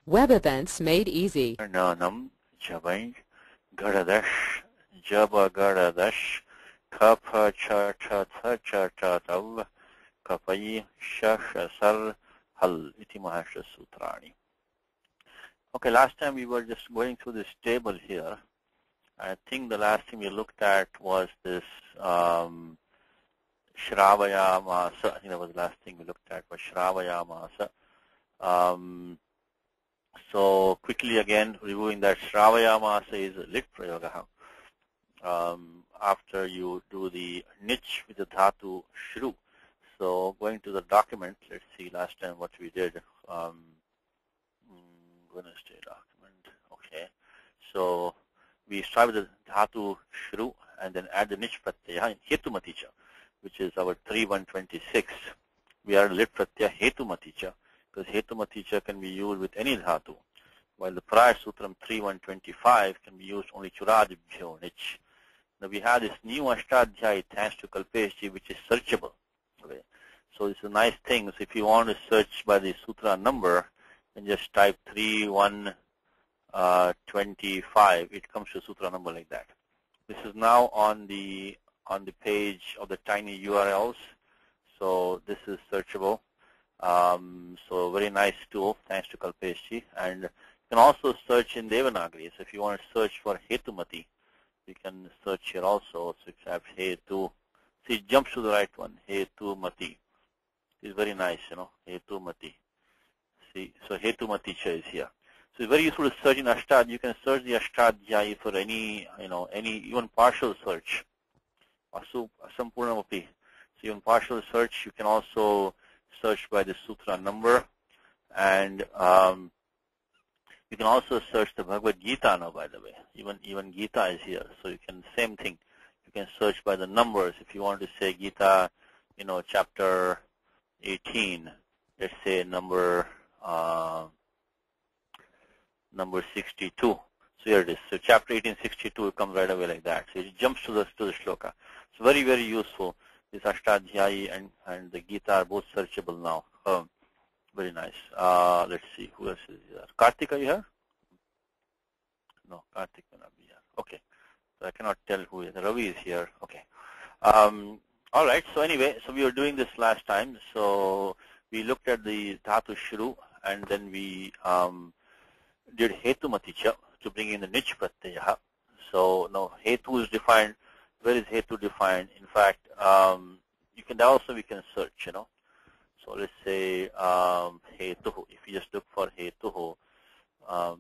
Web events made easy. Nanam Jabai Garadash Jaba Garadash Kapa Cha Cha Cha Cha Cha Tav Kapai Shashasar Hal Iti Mahasha Sutrani. Okay, last time we were just going through this table here. I think the last thing we looked at was this Shravaya Masa. I think that was the last thing we looked at was Shravaya Masa. So quickly again, reviewing that Shravaya Masa is lit prayoga. After you do the niche with the dhatu shru. So going to the document, let's see last time what we did. Wednesday document. Okay. So we start with the dhatu shru and then add the niche pratyaya in hetumaticha, which is our 3126. We are lit pratyaya hetumaticha because hetumaticha can be used with any dhatu, while the prior sutram 3125 can be used only churadibhyo niche. Now we have this new ashtadhyayi thanks to Kalpeshji, which is searchable. Okay. So it's a nice thing. So if you want to search by the sutra number, then just type 3125. It comes to sutra number like that. This is now on the page of the tiny URLs. So this is searchable. So very nice tool, thanks to Kalpeshji. And you can also search in Devanagari. So if you want to search for Hetumati, you can search here also. So if you have Hetu, see it jumps to the right one, Hetumati. It's very nice, Hetumati. See, so Hetumaticha is here. So it's very useful to search in Ashtad. You can search the Ashtadhyayi for any, even partial search. Asampurnamapi. So even partial search, you can also search by the sutra number, and you can also search the Bhagavad Gita now, by the way. Even Gita is here, so you can, same thing. You can search by the numbers. If you want to say Gita, chapter 18, let's say number 62. So here it is. So chapter 1862 comes right away like that. So it jumps to the shloka. It's very, very useful. This Ashtadhyayi and the Gita are both searchable now. Very nice. Let's see, who else is here? Karthik, are you here? No, Karthik will not be here. Okay. So I cannot tell who is. Ravi is here. Okay. All right. So anyway, so we were doing this last time. So we looked at the dhatu shru, and then we did hetumaticha to bring in the niche pratyaya. So now hetu is defined. Where is hetu defined? In fact, we can search, So let's say hetuhu. If you just look for hetuhu, I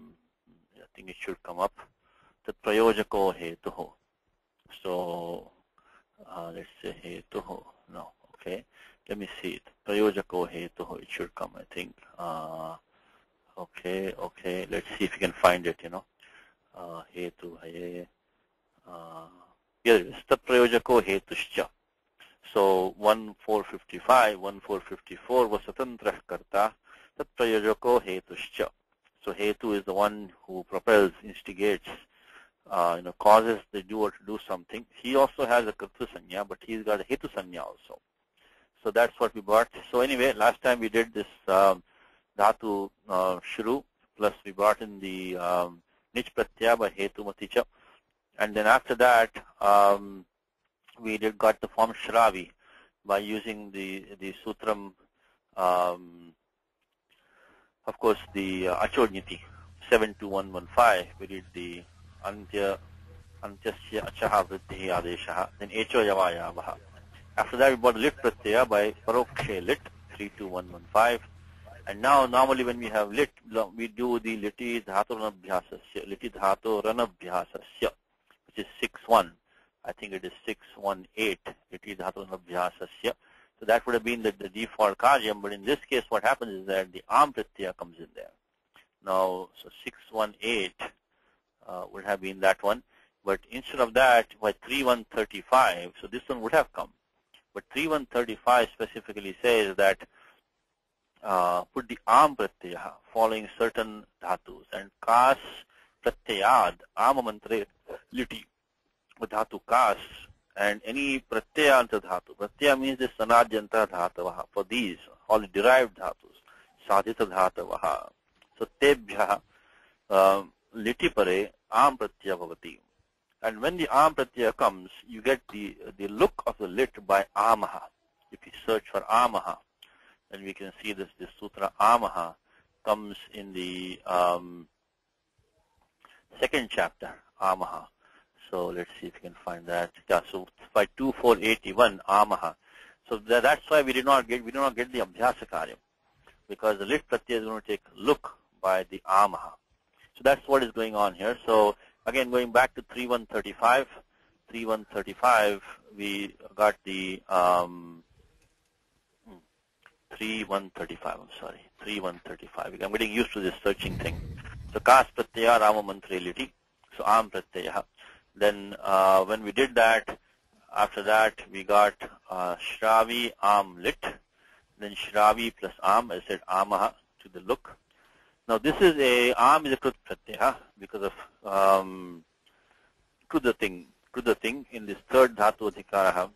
think it should come up. The prayojako hetuhu. So let's say hetuhu. No, okay. Let me see it. Prayojako hetuhu. It should come, I think. Okay. Let's see if you can find it, Hetu haye. Here it is. Tat prayojako hetushcha. So 1454 was satantra karta. Tat prayojako hetushcha. So hetu is the one who propels, instigates, causes the doer to do something. He also has a kartru sanya, but he's got a hetu sanya also. So that's what we brought. So anyway, last time we did this dhatu shru, plus we brought in the niche pratyaya by hetu maticha. And then after that, we got the form shravi by using the sutram, of course, the achodniti 72115. We did the antyasya achaha vriddhi adeshaha, then echo yavayavaha. After that, we brought lit pratyaya by parokshe lit 32115. And now, normally when we have lit, we do the liti dhatu ranabhyasasya, which is 6-1. I think it is 618, liti dhatu ranabhyasasya. So that would have been the default karyam, but in this case what happens is that the am pratyaya comes in there. Now, so 618 would have been that one, but instead of that, by 3135, so this one would have come. But 3135 specifically says that put the am pratyaya following certain dhatus, and kas pratyayad am mantre liti with dhatu kas, and any pratyaya anta dhatu. Pratyaya means the sanadhyanta dhatavaha. For these, all the derived dhatus, sadhita dhatavaha. So tebhya liti pare am pratyaya bhavati. And when the am pratyaya comes, you get the look of the lit by amaha. If you search for amaha, then we can see this sutra amaha comes in the second chapter, amaha. So let's see if we can find that. Yeah, so by 2481 amaha. So that's why we do not get the abhyasa karyam, because the lit pratyaya is going to take look by the amaha. So that's what is going on here. So again, going back to 3135, we got the 3135. I'm sorry, 3135. I'm getting used to this searching thing. So kas pratyaya rama mantre liti. So am pratyaya. Then when we did that, after that we got shravi am lit. Then shravi plus am, I said amaha to the look. Now this is am is a krut pratyaya because of krudating in this third dhatu adhikara.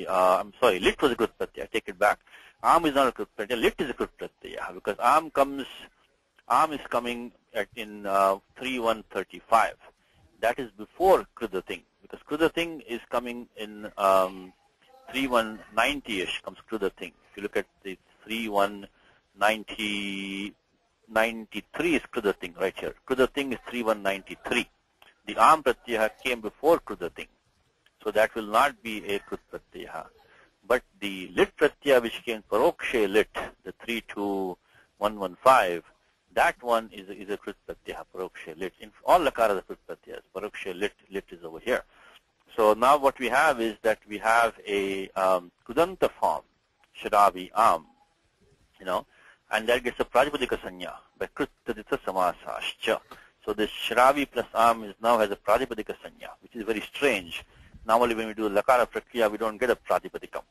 I'm sorry, lit was a krut pratyaya. I take it back. Am is not a krut pratyaya. Lit is a krut pratyaya because am is coming in 3135. That is before krudating, because krudating is coming in 3190ish comes krudating. If you look at the 3193 is krudating right here. Krudating is 3193. The am pratyaya came before krudating, so that will not be a krut pratyaya. But the lit pratyaya which came parokshe lit, the 32115, that one is a krut pratyaya, parokshe lit. In all lakaras are krut pratyayas. Parokshe lit is over here. So now what we have is that we have a kudanta form, shravi am, and that gets a prajapadika sanya by krut tadita samasascha. So this shravi plus am now has a prajapadika sanya, which is very strange. Normally when we do lakara prakriya, we don't get a prajapadikam,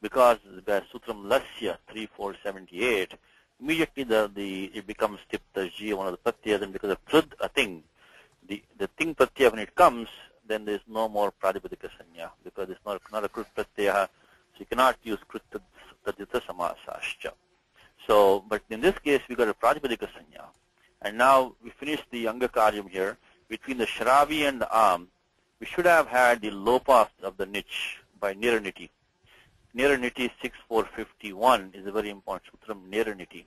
because by sutram lasya 3478, immediately it becomes tiptaji, one of the pratyas, and because of krud, a thing, the thing pratyaya, when it comes, then there is no more pradipadika sanya, because it's not a krut pratyaya, so you cannot use krut tadita samasascha. So, but in this case, we got a pradipadika sanya, and now we finished the anga karyam here. Between the shravi and the am, we should have had the lopa of the niche by niraniti. Niraniti 6451 is a very important sutram, niraniti.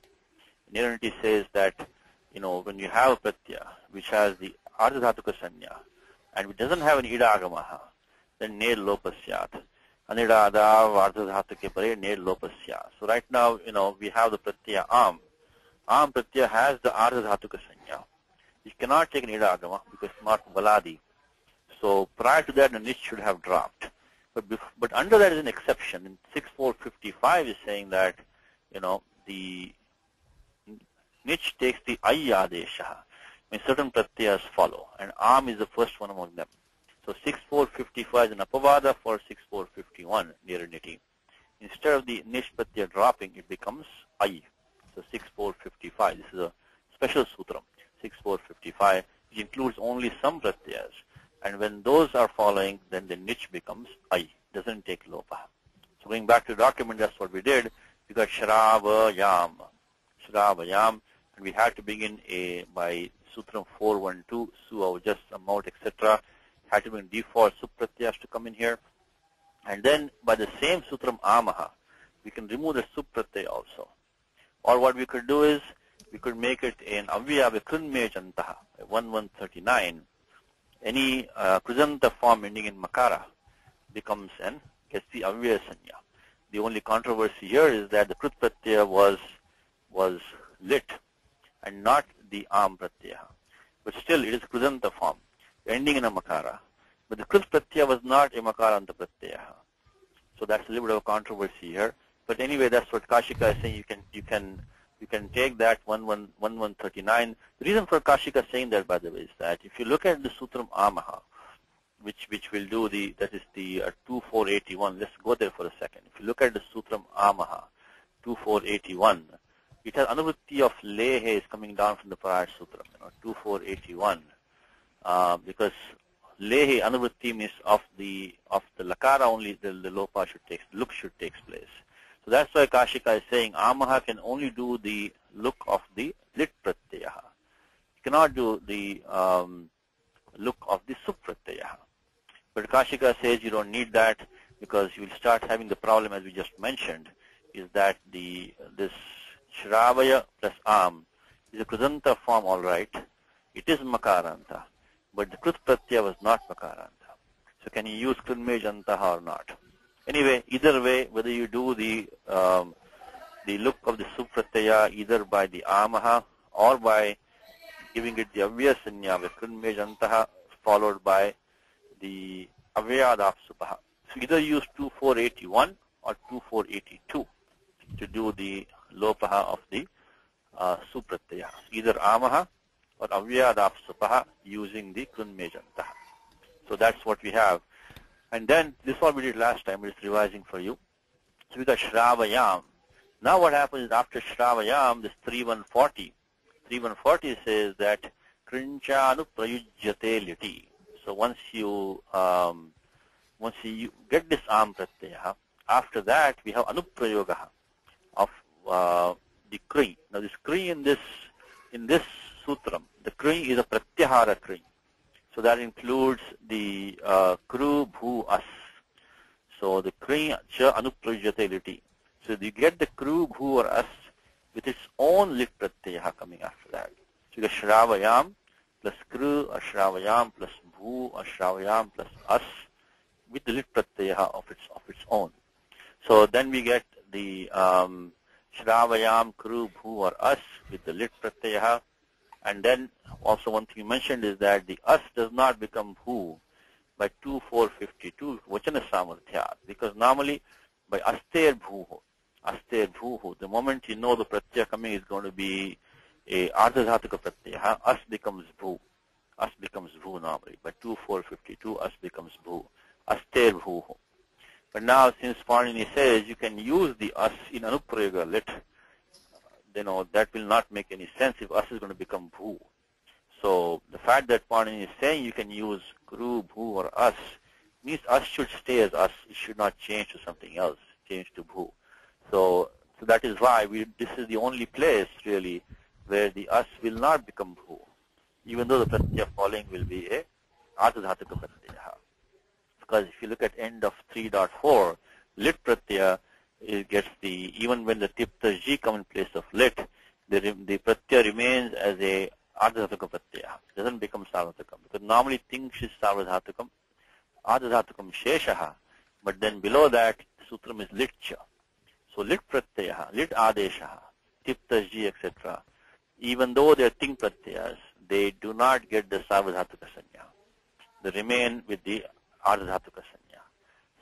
Niraniti says that, when you have a pratyaya which has the ardhadhatuka sanya and it doesn't have an idagamaha, then ner lopasyat. Anidada ardhadhatuke pare ner lopasyat. So right now, we have the pratyaya am. Am pratyaya has the ardhadhatuka sanya. You cannot take an idagama because it's not valadi. So prior to that, the niche should have dropped. But under that is an exception. In 6455 is saying that, the niche takes the ayyadesha when certain pratyayas follow, and am is the first one among them. So 6455 is an apavada for 6451 niraniti. Instead of the niche pratyaya dropping, it becomes ay. So 6455. This is a special sutram, 6455, which includes only some pratyayas. And when those are following, then the niche becomes I, doesn't take lopa. So going back to the document, that's what we did. We got shravayam, and we had to begin by sutram 412, su, just, amount, etc. Had to bring default supratyas to come in here. And then by the same sutram amaha, we can remove the supratyay also. Or what we could do is, we could make it in avya vikrunme jantaha, 1139. Any krudanta form ending in makara becomes gets the avyaya sanya. The only controversy here is that the krut pratyaya was lit and not the am pratyaya. But still, it is krudanta form ending in a makara. But the krut pratyaya was not a makaranta pratyaya. So that's a little bit of a controversy here. But anyway, that's what Kashika is saying. You can take that 1139. The reason for Kashika saying that, by the way, is that if you look at the Sutram Amaha, which will do that is the 2481. Let's go there for a second. If you look at the Sutram Amaha, 2481, it has anuvritti of lehe is coming down from the prior Sutram, 2481, because lehe anuvritti means of the lakara only the lopa should take, look should take place. So that's why Kashika is saying Amaha can only do the look of the lit pratyaya. You cannot do the look of the sup pratyaya. But Kashika says you don't need that because you will start having the problem as we just mentioned, is that this Shravaya plus Am is a Krudanta form, all right. It is Makaranta, but the Krut Pratyaya was not Makaranta. So can you use Krinmejantaha or not? Anyway, either way, whether you do the look of the Sup Pratyaya either by the Amaha or by giving it the Avya Sanya with Krinmejantaha followed by the Avyadap Supaha. So either use 2481 or 2482 to do the Lopaha of the Supratyaya. Either Amaha or Avyadap Supaha using the Krinmejantaha. So that's what we have. And then this is what we did last time, we're just revising for you. So we got Shravayam. Now what happens is after Shravayam, this 3140. 3140 says that Krinchanu Prayujyate Liti. So once you get this Am Pratyaya, after that we have Anuprayoga of the Kri. Now this Kri in this sutram, the Kri is a Pratyahara Kri. So that includes the Kru Bhu As. So the Kri Cha Anuprayogyate Liti. So you get the Kru Bhu or As with its own lit Pratyaya coming after that. So you get Shravayam plus Kru or Shravayam plus Bhu or Shravayam plus As with the lit Pratyaya of its own. So then we get the Shravayam, Kru, Bhu or As with the lit Pratyaya. And then also one thing you mentioned is that the As does not become Bhu by 2452 Vachana Samarthyat, because normally by Aster Bhuho, the moment you know the Pratyaya coming is going to be a Ardhadhatuka Pratyaya, As becomes Bhu. As becomes Bhu normally. By 2452 As becomes Bhu. Aster Bhuho. But now since Panini says you can use the As in Anuprayoga lit, that will not make any sense if As is going to become Bhu. So the fact that Panini is saying you can use Kru, Bhu or As means As should stay as As. It should not change to something else, change to Bhu. So that is why this is the only place really where the As will not become Bhu, even though the Pratyaya following will be a Ardhadhatuka Pratyaya. Because if you look at end of 3.4, lit Pratyaya, it gets even when the Tipta Ji come in place of lit, the Pratyaya remains as a Ardhadhatuka Pratyaya. It doesn't become Sarvadhatukam. Because normally things is Sarvadhatukam, Ardhadhatukam Sheshaha, but then below that, Sutram is lit Cha. So lit Pratyaya, lit Adeshaha, Tipta Ji, etc. Even though they are Ting Pratyayas, they do not get the Sarvadhatuka Sanya. They remain with the Ardhadhatuka Sanya.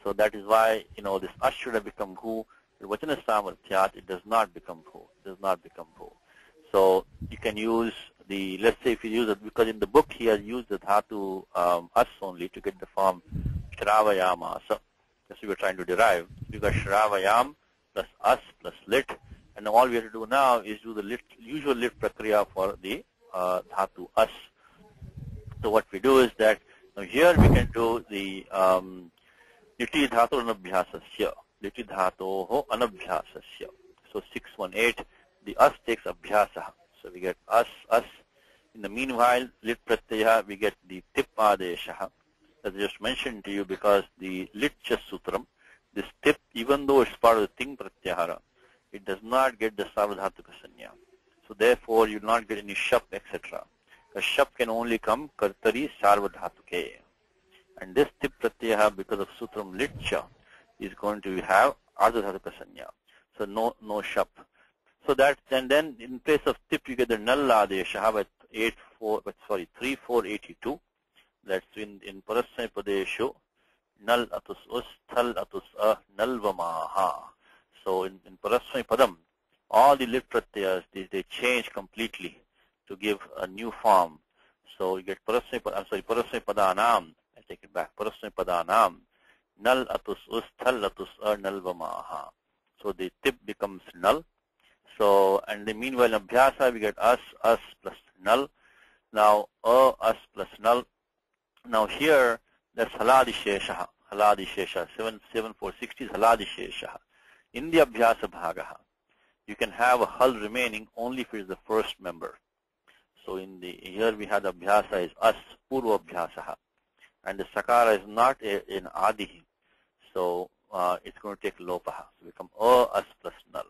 So that is why, this As should have become Bhu. The Vachana Samarthyat, it does not become Bhu. It does not become Bhu. So you can use let's say if you use it, because in the book he has used the Dhatu As only to get the form Shravayama. So that's what we're trying to derive. We've got Shravayam plus As plus lit. And all we have to do now is do the usual lit prakriya for the Dhatu As. So what we do is that now here we can do the Liti Dhatu Anabhyasasya. Liti Dhatoho Anabhyasasya. So 618, the As takes Abhyasa. So we get As. In the meanwhile, lit Pratyaya, we get the Tip Adeshaha. As I just mentioned to you, because the lit Cha Sutram, this Tip, even though it's part of the Ting Pratyahara, it does not get the Sarvadhatuka Sanya. So therefore, you will not get any Shap, etc. The Shap can only come Kartari Sarvadhatuke. And this Tip Pratyaya, because of Sutram Litcha, is going to have Ardhadhatuka Sanya. So no Shap. So that, and then in place of Tip, you get the Nal Adesha with 3482. That's in Parasmay Padeshu, Nal Atus Us, Thal Atus Nalvamaha. So in Parasmay Padam, all the lit pratyayas, they change completely to give a new form. So you get Parasmay Padanam, I take it back, Parasmay Padanam, Nal Atus Us, Thal Atus Nalvamaha. So the Tip becomes Nal. So, and then meanwhile in Abhyasa, we get As plus Nal. Now, As plus Nal. Now here, that's Haladi Sheshaha. 77460 is Haladi Sheshaha. In the Abhyasa Bhagaha. you can have a hal remaining only if it is the first member. So here we have the abhyasa is as, purva abhyasaha. And the sakara is not in adihi. So it's going to take lopaha. So become as plus null.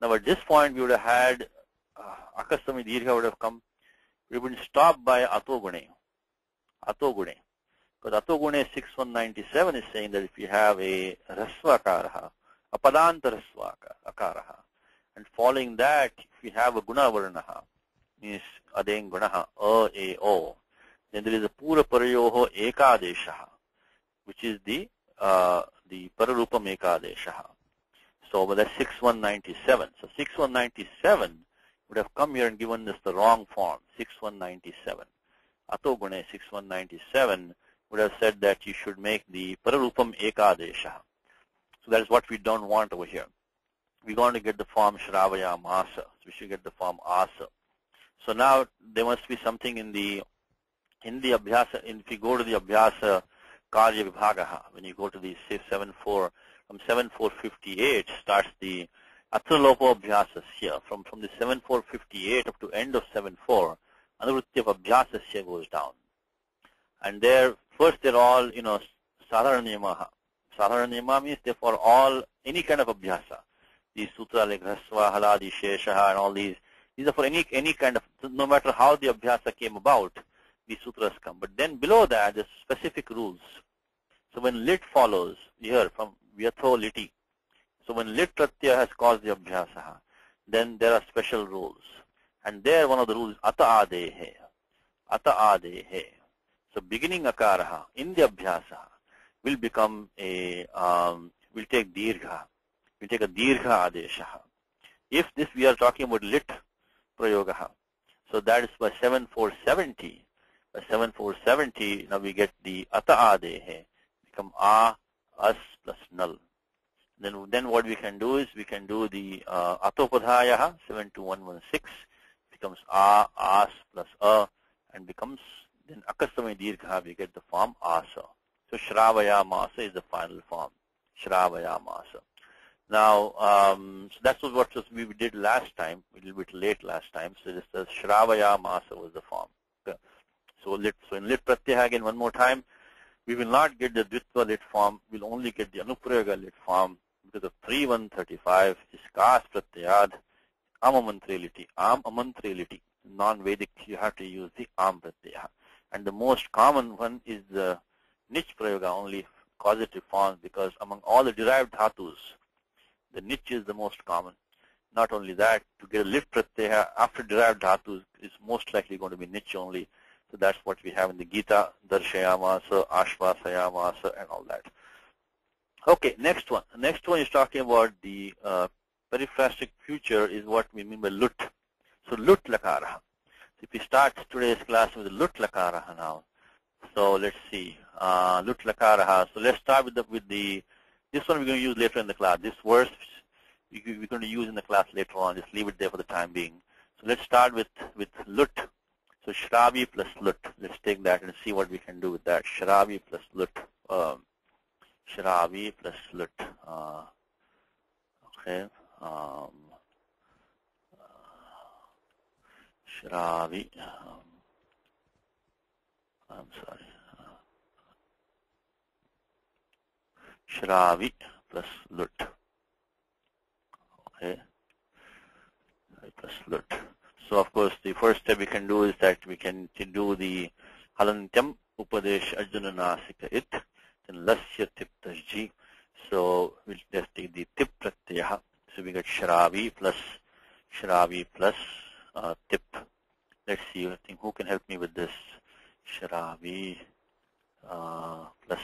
Now at this point we would have had akastami dirgha would have come. We would stop by atogune. Atogune. Because atogune 6197 is saying that if you have a rasva akaraha, a padanta rasva akaraha, and following that if you have a guna varnaha, means adeng gunaha, a, o, then there is a pura parayoho ekadeshaha, which is the pararupam ekadeshaha. So that's 6197. So 6197 would have come here and given us the wrong form, 6197. Atogune 6197 would have said that you should make the pararupam ekadeshaha. So that is what we don't want over here. We're going to get the form shravaya masa. So we should get the form asa. So now there must be something in the abhyasa. If you go to the abhyasa karya vibhagaha, when you go to the 74 from 7458 starts the atralopo abhyasasya. From the 7458 up to end of 74, anuvritti of abhyasasya goes down. And there first they're all sadharana niyamaha. Sadharana niyama means they're for all any kind of abhyasa. These sutra like Hrasva, Haladi, Sheshaha and all these are for any kind of, no matter how the abhyasa came about, these sutras come. But then below that, there's specific rules. So when lit follows, here from Vyatho liti, so when lit pratyaya has caused the abhyasa, then there are special rules. And there one of the rules is ata adehe. Ata adehe. So beginning akaraha in the abhyasa will become will take dirgha. Will take a dirgha adeshaha. If this we are talking about lit prayogaha. So that is by 7470. By 7470, now we get the ata adehe, become a, as plus null. Then what we can do is we can do the atopadhayaha, 72116, becomes a, as plus a, and becomes then akastami dirgha, we get the form asa. So shravaya masa is the final form. Shravaya masa. Now, so that's what we did last time, a little bit late last time. So this the Shravaya Masa was the form. Okay. So in lit pratyaya again one more time, we will not get the Dvitva lit form, we'll only get the Anuprayoga lit form because of 3135 is Kas pratyayad, Amamantriliti, Amantriliti. Non-Vedic, you have to use the Am pratyaya. And the most common one is the Nich prayoga, only causative forms, because among all the derived dhatus, the niche is the most common. Not only that, to get a lit pratyaya after derived dhatus is most likely going to be niche only. So that's what we have in the Gita, darshayamasa, ashvasayamasa, and all that. Okay, next one. The next one is talking about the periphrastic future is what we mean by lut. So lut lakaraha. So if we start today's class with the lut lakaraha now. So let's see, lut lakaraha. So let's start with this one we're going to use later in the class. This verse we're going to use in the class later on. Just leave it there for the time being. So let's start with lut. So shravi plus lut. Let's take that and see what we can do with that. Shravi plus lut. Shravi plus lut. Okay. Shravi. I'm sorry. Shravi plus lut. Okay. Plus lut. So of course the first step we can do is that we can do the halantyam upadesh arjuna nasika it, then lasya tip tasji. So we'll just take the tip pratyaya. So we get shravi plus tip. Let's see, I think who can help me with this. Shravi plus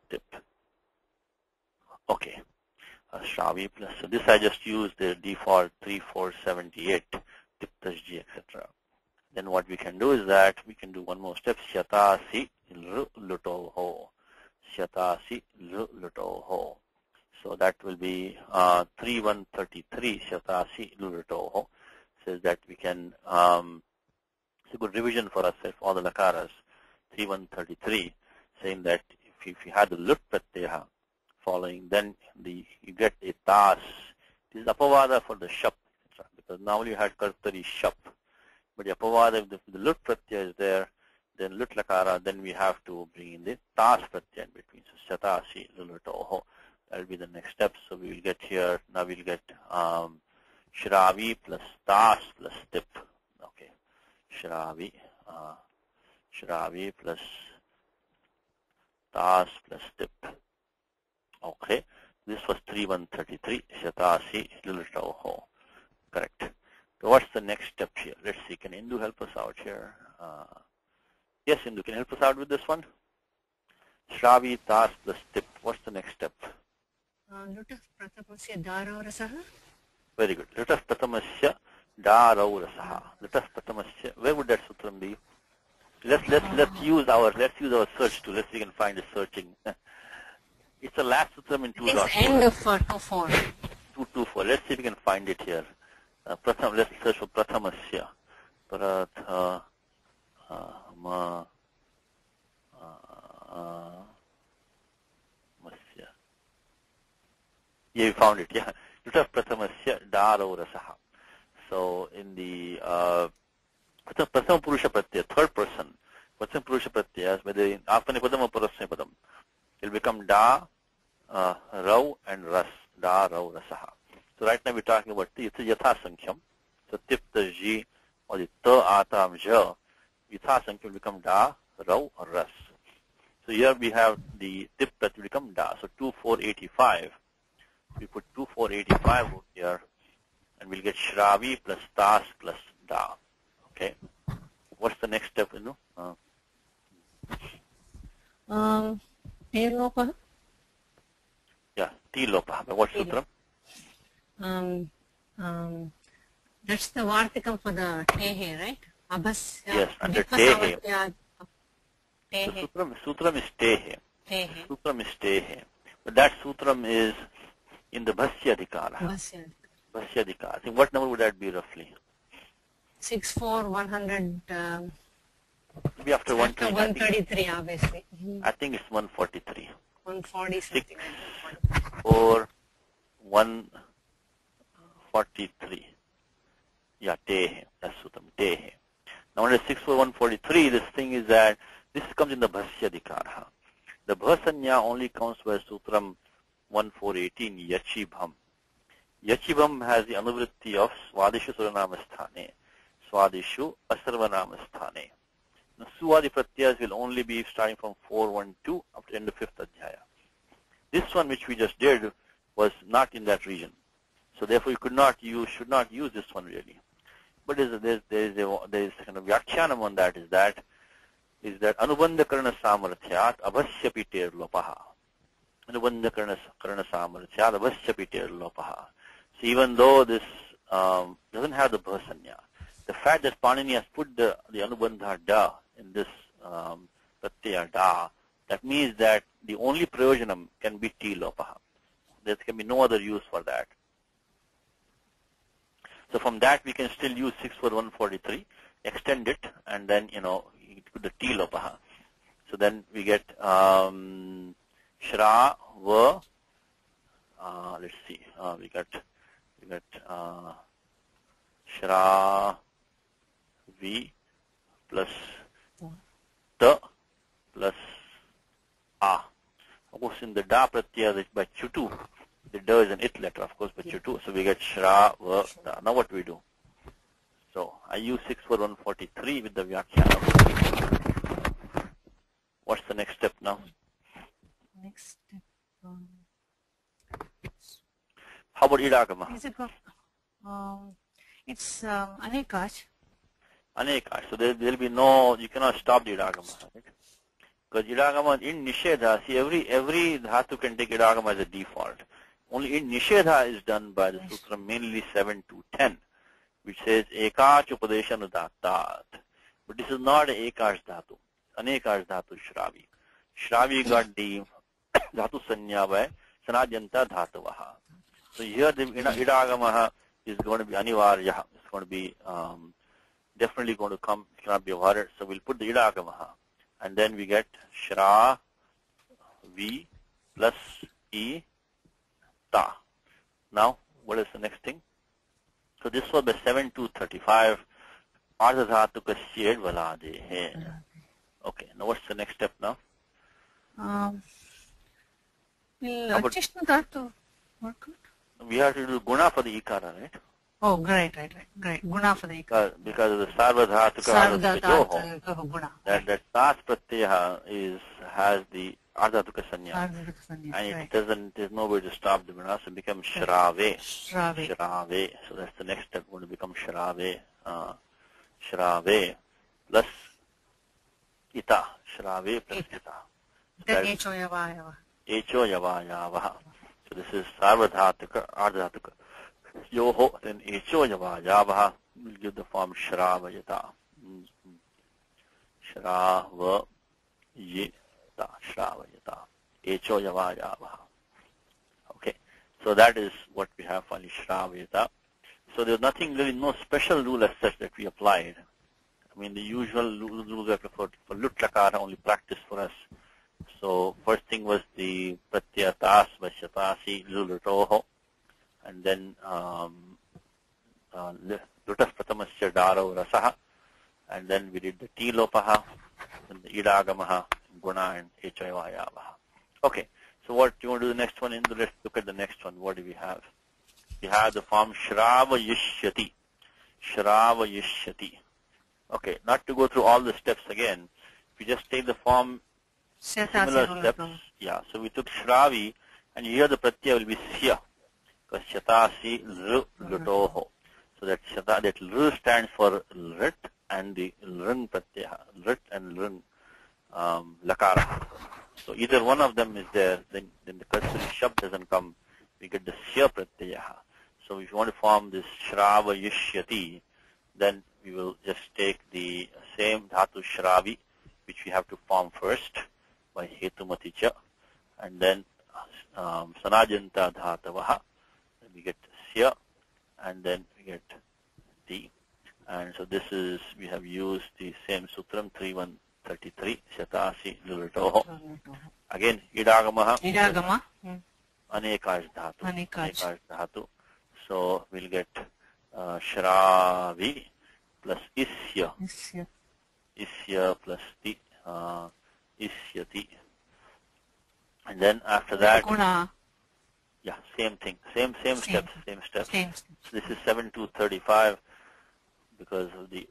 tip. Okay, Shravi plus. So this I just used the default 3478, tip tasji, etc. Then what we can do is that we can do one more step. Syatasi luto ho. Syatasi luto ho. So that will be 3133. Syatasi luto ho. Says that we can. It's a good revision for us for all the lakaras. 3133, saying that if you had the lut pratyaya following, then you get a tas This is apavada for the shap, because now you had kartari shap. But the apavada, if the lut pratyaya is there, then lut lakara, then we have to bring in the tas pratyaya in between. So shatasi lulutoho. That will be the next step. So we will get here, now we'll get shravi plus tas plus tip. Okay. Shravi plus tas plus tip. Okay. This was 3133. Shatasi lulutoho. Correct. So what's the next step here? Let's see. Can Indu help us out here? Yes, Indu, can you help us out with this one? Shravi, tas plus tip. What's the next step? Lutaf Pratamasya Dharau Rasaha. Very good. Lutaf Pratamasya Dharau Rasaha. Lutaf Pratamasya. Where would that sutram be? Let's use our search tool. Let's see if we can find the searching. It's the last sutram in 2.4. It's end of 2.4. 2.4. Let's see if we can find it here. Let's search for Pratamasya. Prathamasya. Yeah, we found it. Yeah. Lutaf Pratamasya Dharau Rasaha. So in the Prathama Purusha Pratyaya, third person, Prathama Purusha Pratyayas, whether in Apane Padam or Parasme Padam, it will become Da, Rau and Ras. Da, Rau, Rasaha. So right now we're talking about Yatha Sankhya. So Tip, the Ji, or the Ta, Atam, Ja, Yatha Sankhya will become Da, Rau or Ras. So here we have the Tip that will become Da. So 2485. We put 2485 over here, and we'll get Shravi plus Tas plus Da. Okay. What's the next step, you know? Lopa. Yeah, T Lopa. What sutra? That's the Vartikam for the Tehe, right? Abhas. Yes, under Tehe. Tehe. The sutram is Tehe. Tehe. Sutram is Tehe. But that sutram is in the Bhasya Adhikara. Bhasya. Bhasya Adhikara. I think what number would that be roughly? 100. Maybe after 120. 133, obviously. I think it's 143. 140 something. 4, 143. Yeah, Tehe. That's sutram. Tehe. Now under 64143, this thing is that this comes in the Bhasya Adhikara. The Bhasanya only comes by sutram 1418, Yachibham. Yachibham has the anuvritti of Swadishu Suranamastane, Swadishu Asarvanamastane. Now, Suvadi Pratyas will only be starting from 412 up to end of 5th Adhyaya. This one which we just did was not in that region. So therefore you should not use this one really. But there is kind of Vyakhyanam on that, is that Anubandha Karana Samarthyat Abhasyapiter Lopaha. Anubandha Karana Samarthyat Abhasyapiter Lopaha. So even though this doesn't have the Bhasanya, the fact that Panini has put the Anubandha Da in this Pratyaya Da, that means that the only prayojanam can be T Lopaha. There can be no other use for that. So from that we can still use 64143, extend it, and then put the T Lopaha. So then we get Shra Va. Let's see. We got Shra V plus T plus A. Of course, in the Da Pratyaya by Chutu, the Da is an It letter, of course, by Chutu. So we get Shra Va Da. Now what do we do? So I use 64143 with the Vyakhyanam. What's the next step now? Next step. How about Idagama? Is it it's Anekash. Anekash. So there will be no, you cannot stop the Idagama. Right? Because Idagama in Nishedha, see every dhatu can take Idagama as a default. Only in Nishedha is done by the sutra mainly 7 to 10, which says Ekach Upadeshan Dhatat. But this is not an Ekash dhatu. Anekash dhatu Shravi. Shravi got the dhatu sanya by Sanajanta Dhatavaha. So here the Idagamaha is going to be Anivaryaha. It's going to be definitely going to come. It cannot be avoided. So we'll put the Idagamaha. And then we get Shra V plus E Ta. Now what is the next thing? So this was by 7235. Ardhadhatukasya Valade. Okay, now what's the next step now? Just that to work out. We have to do guna for the ikara, right? Oh, great. Guna for the ikara. Because of the sarvadhatuka guna. That tas pratyaya has the ardhatuka sanya. And it doesn't, there's no way to stop the guna, so it becomes shrave. Shrave. So that's the next step, going to become shrave. Shrave plus ita. Shrave plus ita. Then echo yava. Echo yava yava. So this is sarvadhatuka, ardhatuka. Yoho, then echo yava yava will give the form shravayata. Shravayata. Shravayata. Echo yava yava. Okay. So that is what we have for shravayata. So there's nothing, really no special rule as such that we applied. I mean, the usual rules are for lut lakara only practice for us. So first thing was the pratyatas vashyatasi lulutoho, and then lutas pratamasya daro rasaha, and then we did the tilopaha, and the idagamaha, guna, and echayavayavaha. Okay, so what do you want to do the next one? Let's look at the next one. What do we have? We have the form shravayishyati. Shravayishyati. Okay, not to go through all the steps again. If you just take the form, similar steps. Yeah, so we took shravi, and here the pratyaya will be sya. Because shatasi lutoho. So that shata, that l stands for rit and the lring pratyaya. Rit and lring lakara. So either one of them is there, then the kasri shab doesn't come. We get the sya pratyaya. So if you want to form this shravayishyati, then we will just take the same dhatu shravi, which we have to form first by hetumaticha, and then sanajanta dhatavaha. Then we get sya, and then we get the. And so this is, we have used the same sutram 3133, shatasi lulatoho. Again, idagama. Anekash dhatu. So we'll get shravi plus isya. Isya plus the isyati. And then after that, yeah, same thing. Same steps. So this is 7235 because of the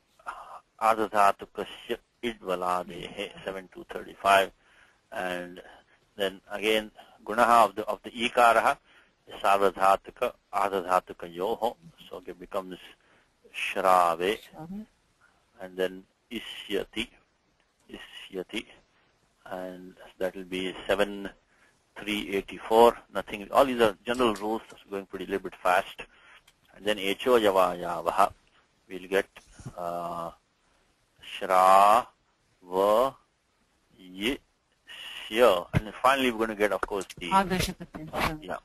ardhadhatukasya idvaladehe 7235. And then again, gunaha of the ikaraha, sarvadhatuka, ardhadhatuka yoho. So it becomes shrave. And then isyati, and that will be 7384. Nothing. All these are general rules. That's going pretty little bit fast. And then echo yava yavaha. We'll get shra va yisya, and then finally we're going to get, of course, the adeshapratyaya.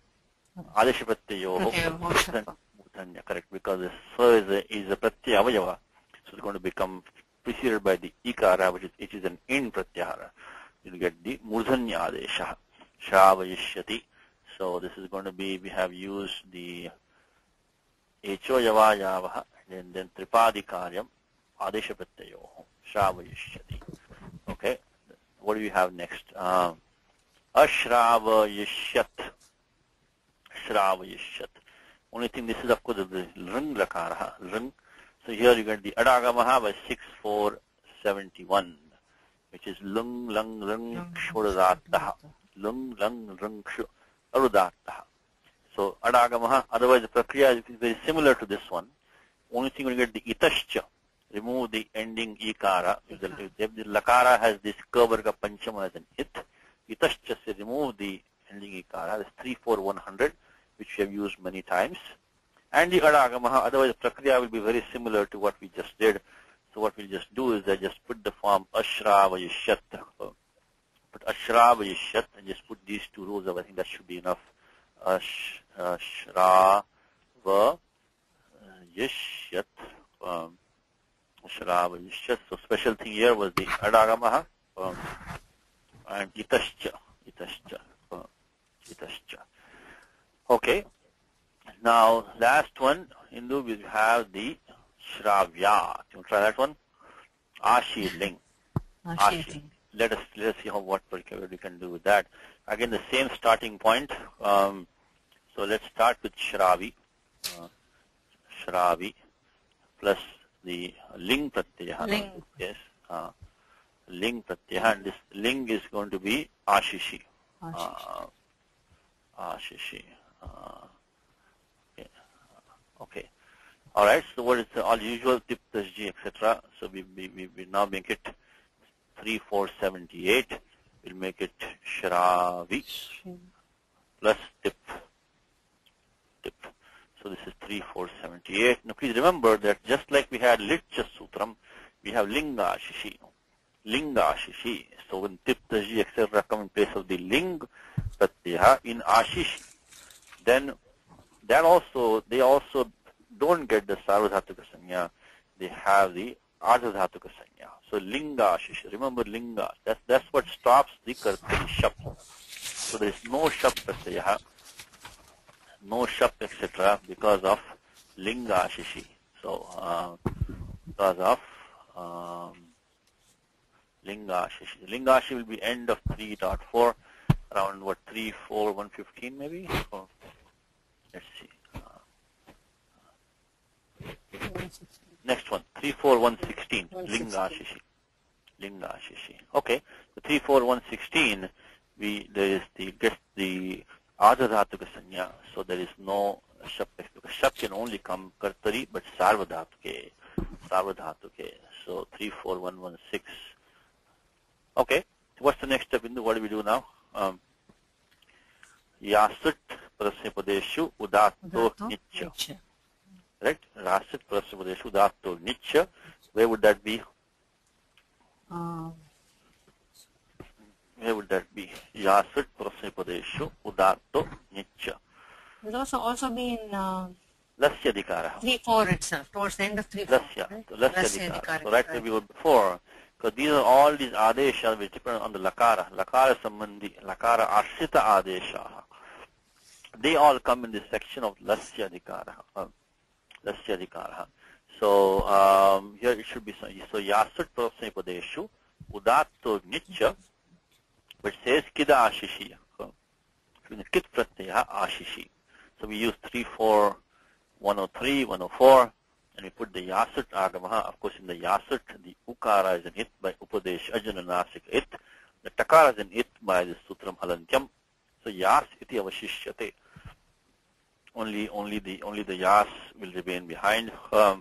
Correct, because the sa is a pratyaya avayava, so it's going to become preceded by the ikara, which is an in pratyahara. You'll get the murdhanya adesha, shravayishyati. So this is going to be, we have used the echo yava yavaha, and then tripadikaryam adesha pratyayo, shravayishyati. Okay, what do we have next? Ashravayishyat. Shravayishyat. Only thing, this is of course the ring lakara. Ring. So here you get the adagamaha by 6471, which is lung lung ring shodadattaha. Lung lung ring shodadattaha. So adagamaha. Otherwise the prakriya is very similar to this one. Only thing when you get the itascha, remove the ending ikara. If the lakara has this kavarga panchama as an it, itascha, remove the ending ikara. That's 34100. Which we have used many times, and the adagamaha. Otherwise, the prakriya will be very similar to what we just did. So what we'll just do is I just put the form ashravayishyat. Put ashravayishyat and just put these two rows of. I think that should be enough. Ashravayishyat. Ashravayishyat. So special thing here was the adagamaha and itascha. Okay, Now, last one, Hindu, we have the Shravya. You try that one? Ashi Ling. Ashi. Let us see what we can do with that. Again, the same starting point. So let's start with Shravi. Shravi plus the Ling Pratyaya. Ling. Yes. Ling Pratyaya. And this Ling is going to be Ashishi. Ashishi. Okay. All right. So what is the all usual tip, tasji, etc. So we now make it 3478. We'll make it Shravi plus tip. So this is 3478. Now please remember that just like we had Litcha Sutram, we have Linga Shishi. Linga Shishi. So when tip, tasji, etc. come in place of the Ling Pratyaya in Ashishi, then that also, they also don't get the Sarvadhatuka Sanya. They have the Ardhadhatuka Sanya. So Linga Shishi. Remember Linga. That's what stops the Kartari Shab. So there is no Shab Pratyaya, no Shab, etc. because of Linga Shishi. So because of Linga Shishi. Linga Shishi will be end of 3.4, around what, 3.4.115 maybe? Or, let's see. Next one, 3.4.116, Linga Shishi. Linga Shishi. Okay, the 3.4.116, there is the Ardhadhatuka Sanya, so there is no Shap. Shap can only come Kartari, but Sarvadhatuke. So 3.4.116. Okay, what's the next step? What do we do now? Yasut Prasyapadeshu Udatto Nitya. Right? Rasit Prasyapadeshu Udatto Nitya. Where would that be? Where would that be? Yasut Prasyapadeshu Udatto Nitya. It will also be in Lasya Dikara. 3-4 itself, towards the end of 3-4. Lasya. Right? So Lasya Dikara. So right where we were before. Because these are all these adesha which depend on the lakara. Lakara sambandhi, lakara ashrita adesha. They all come in this section of Lasya Dikara. Lasya Dikara. So here it should be so Yasut Prasyapadeshu Udatto Nitya, which says Kida Ashishi. Kit Pratyaya Ashishi. So we use 3-4, 103, 104. And we put the Yasut Agamaha. Of course, in the Yasut, the Ukara is an it by Upadesh Ajananasik it. The Takara is an it by the Sutram Halantyam. So Yas iti avashishyate. Only the Yas will remain behind. So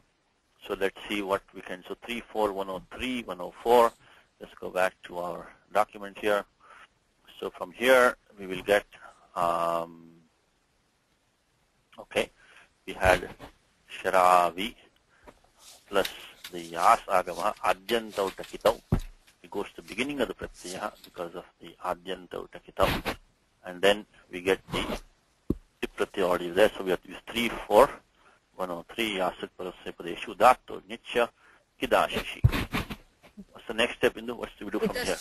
let's see what we can. So 3-4, 103, 104. Let's go back to our document here. So from here, we will get, okay, we had Shravi plus the Yas Agama, Adyantau Takitau. It goes to the beginning of the Pratyaya because of the Adyantau Takitau. And then we get the Tip Pratyaya already there. So we have to use 3-4, 103, Yasut Prasyapadeshu Udatto Nitya Kidashishi. What's the next step? What do we do from here?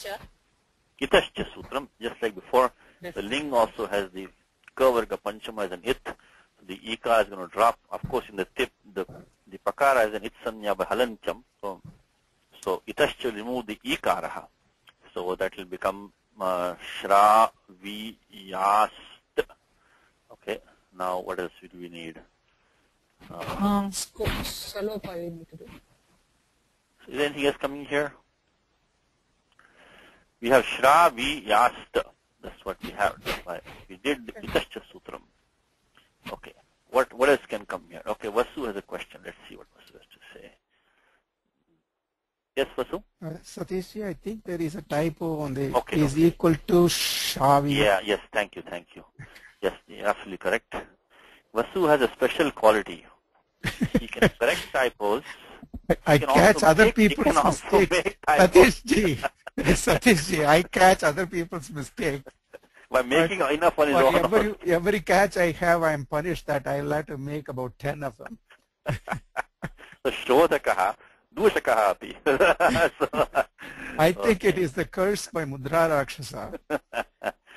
Kitascha Sutram, just like before. Yes. The Ling also has the Kavarga Panchama as an it. The Ika is going to drop. Of course, in the tip, the Pakara is an it sanya by Halantyam. So Itascha will remove the Ikaraha. So that will become Shra Vi Yast. Okay. Now what else do we need? Salopa we need to do. Is there anything else coming here? We have Shra Vi Yast. That's what we have. We did the Itascha Sutram. Okay. What else can come here? Okay, Vasu has a question. Let's see what Vasu has to say. Yes, Vasu? Satish, I think there is a typo on the okay, is equal to Shavi. Yeah, yes, thank you. Yes, you're absolutely correct. Vasu has a special quality. He can correct typos. I catch other people's mistakes. Satish ji, I catch other people's mistakes. By making enough on his own. Every catch I have, I am punished that I will have to make about 10 of them. So Shodhakaha, Dushakaha api. I think it is the curse by Mudra Rakshasa.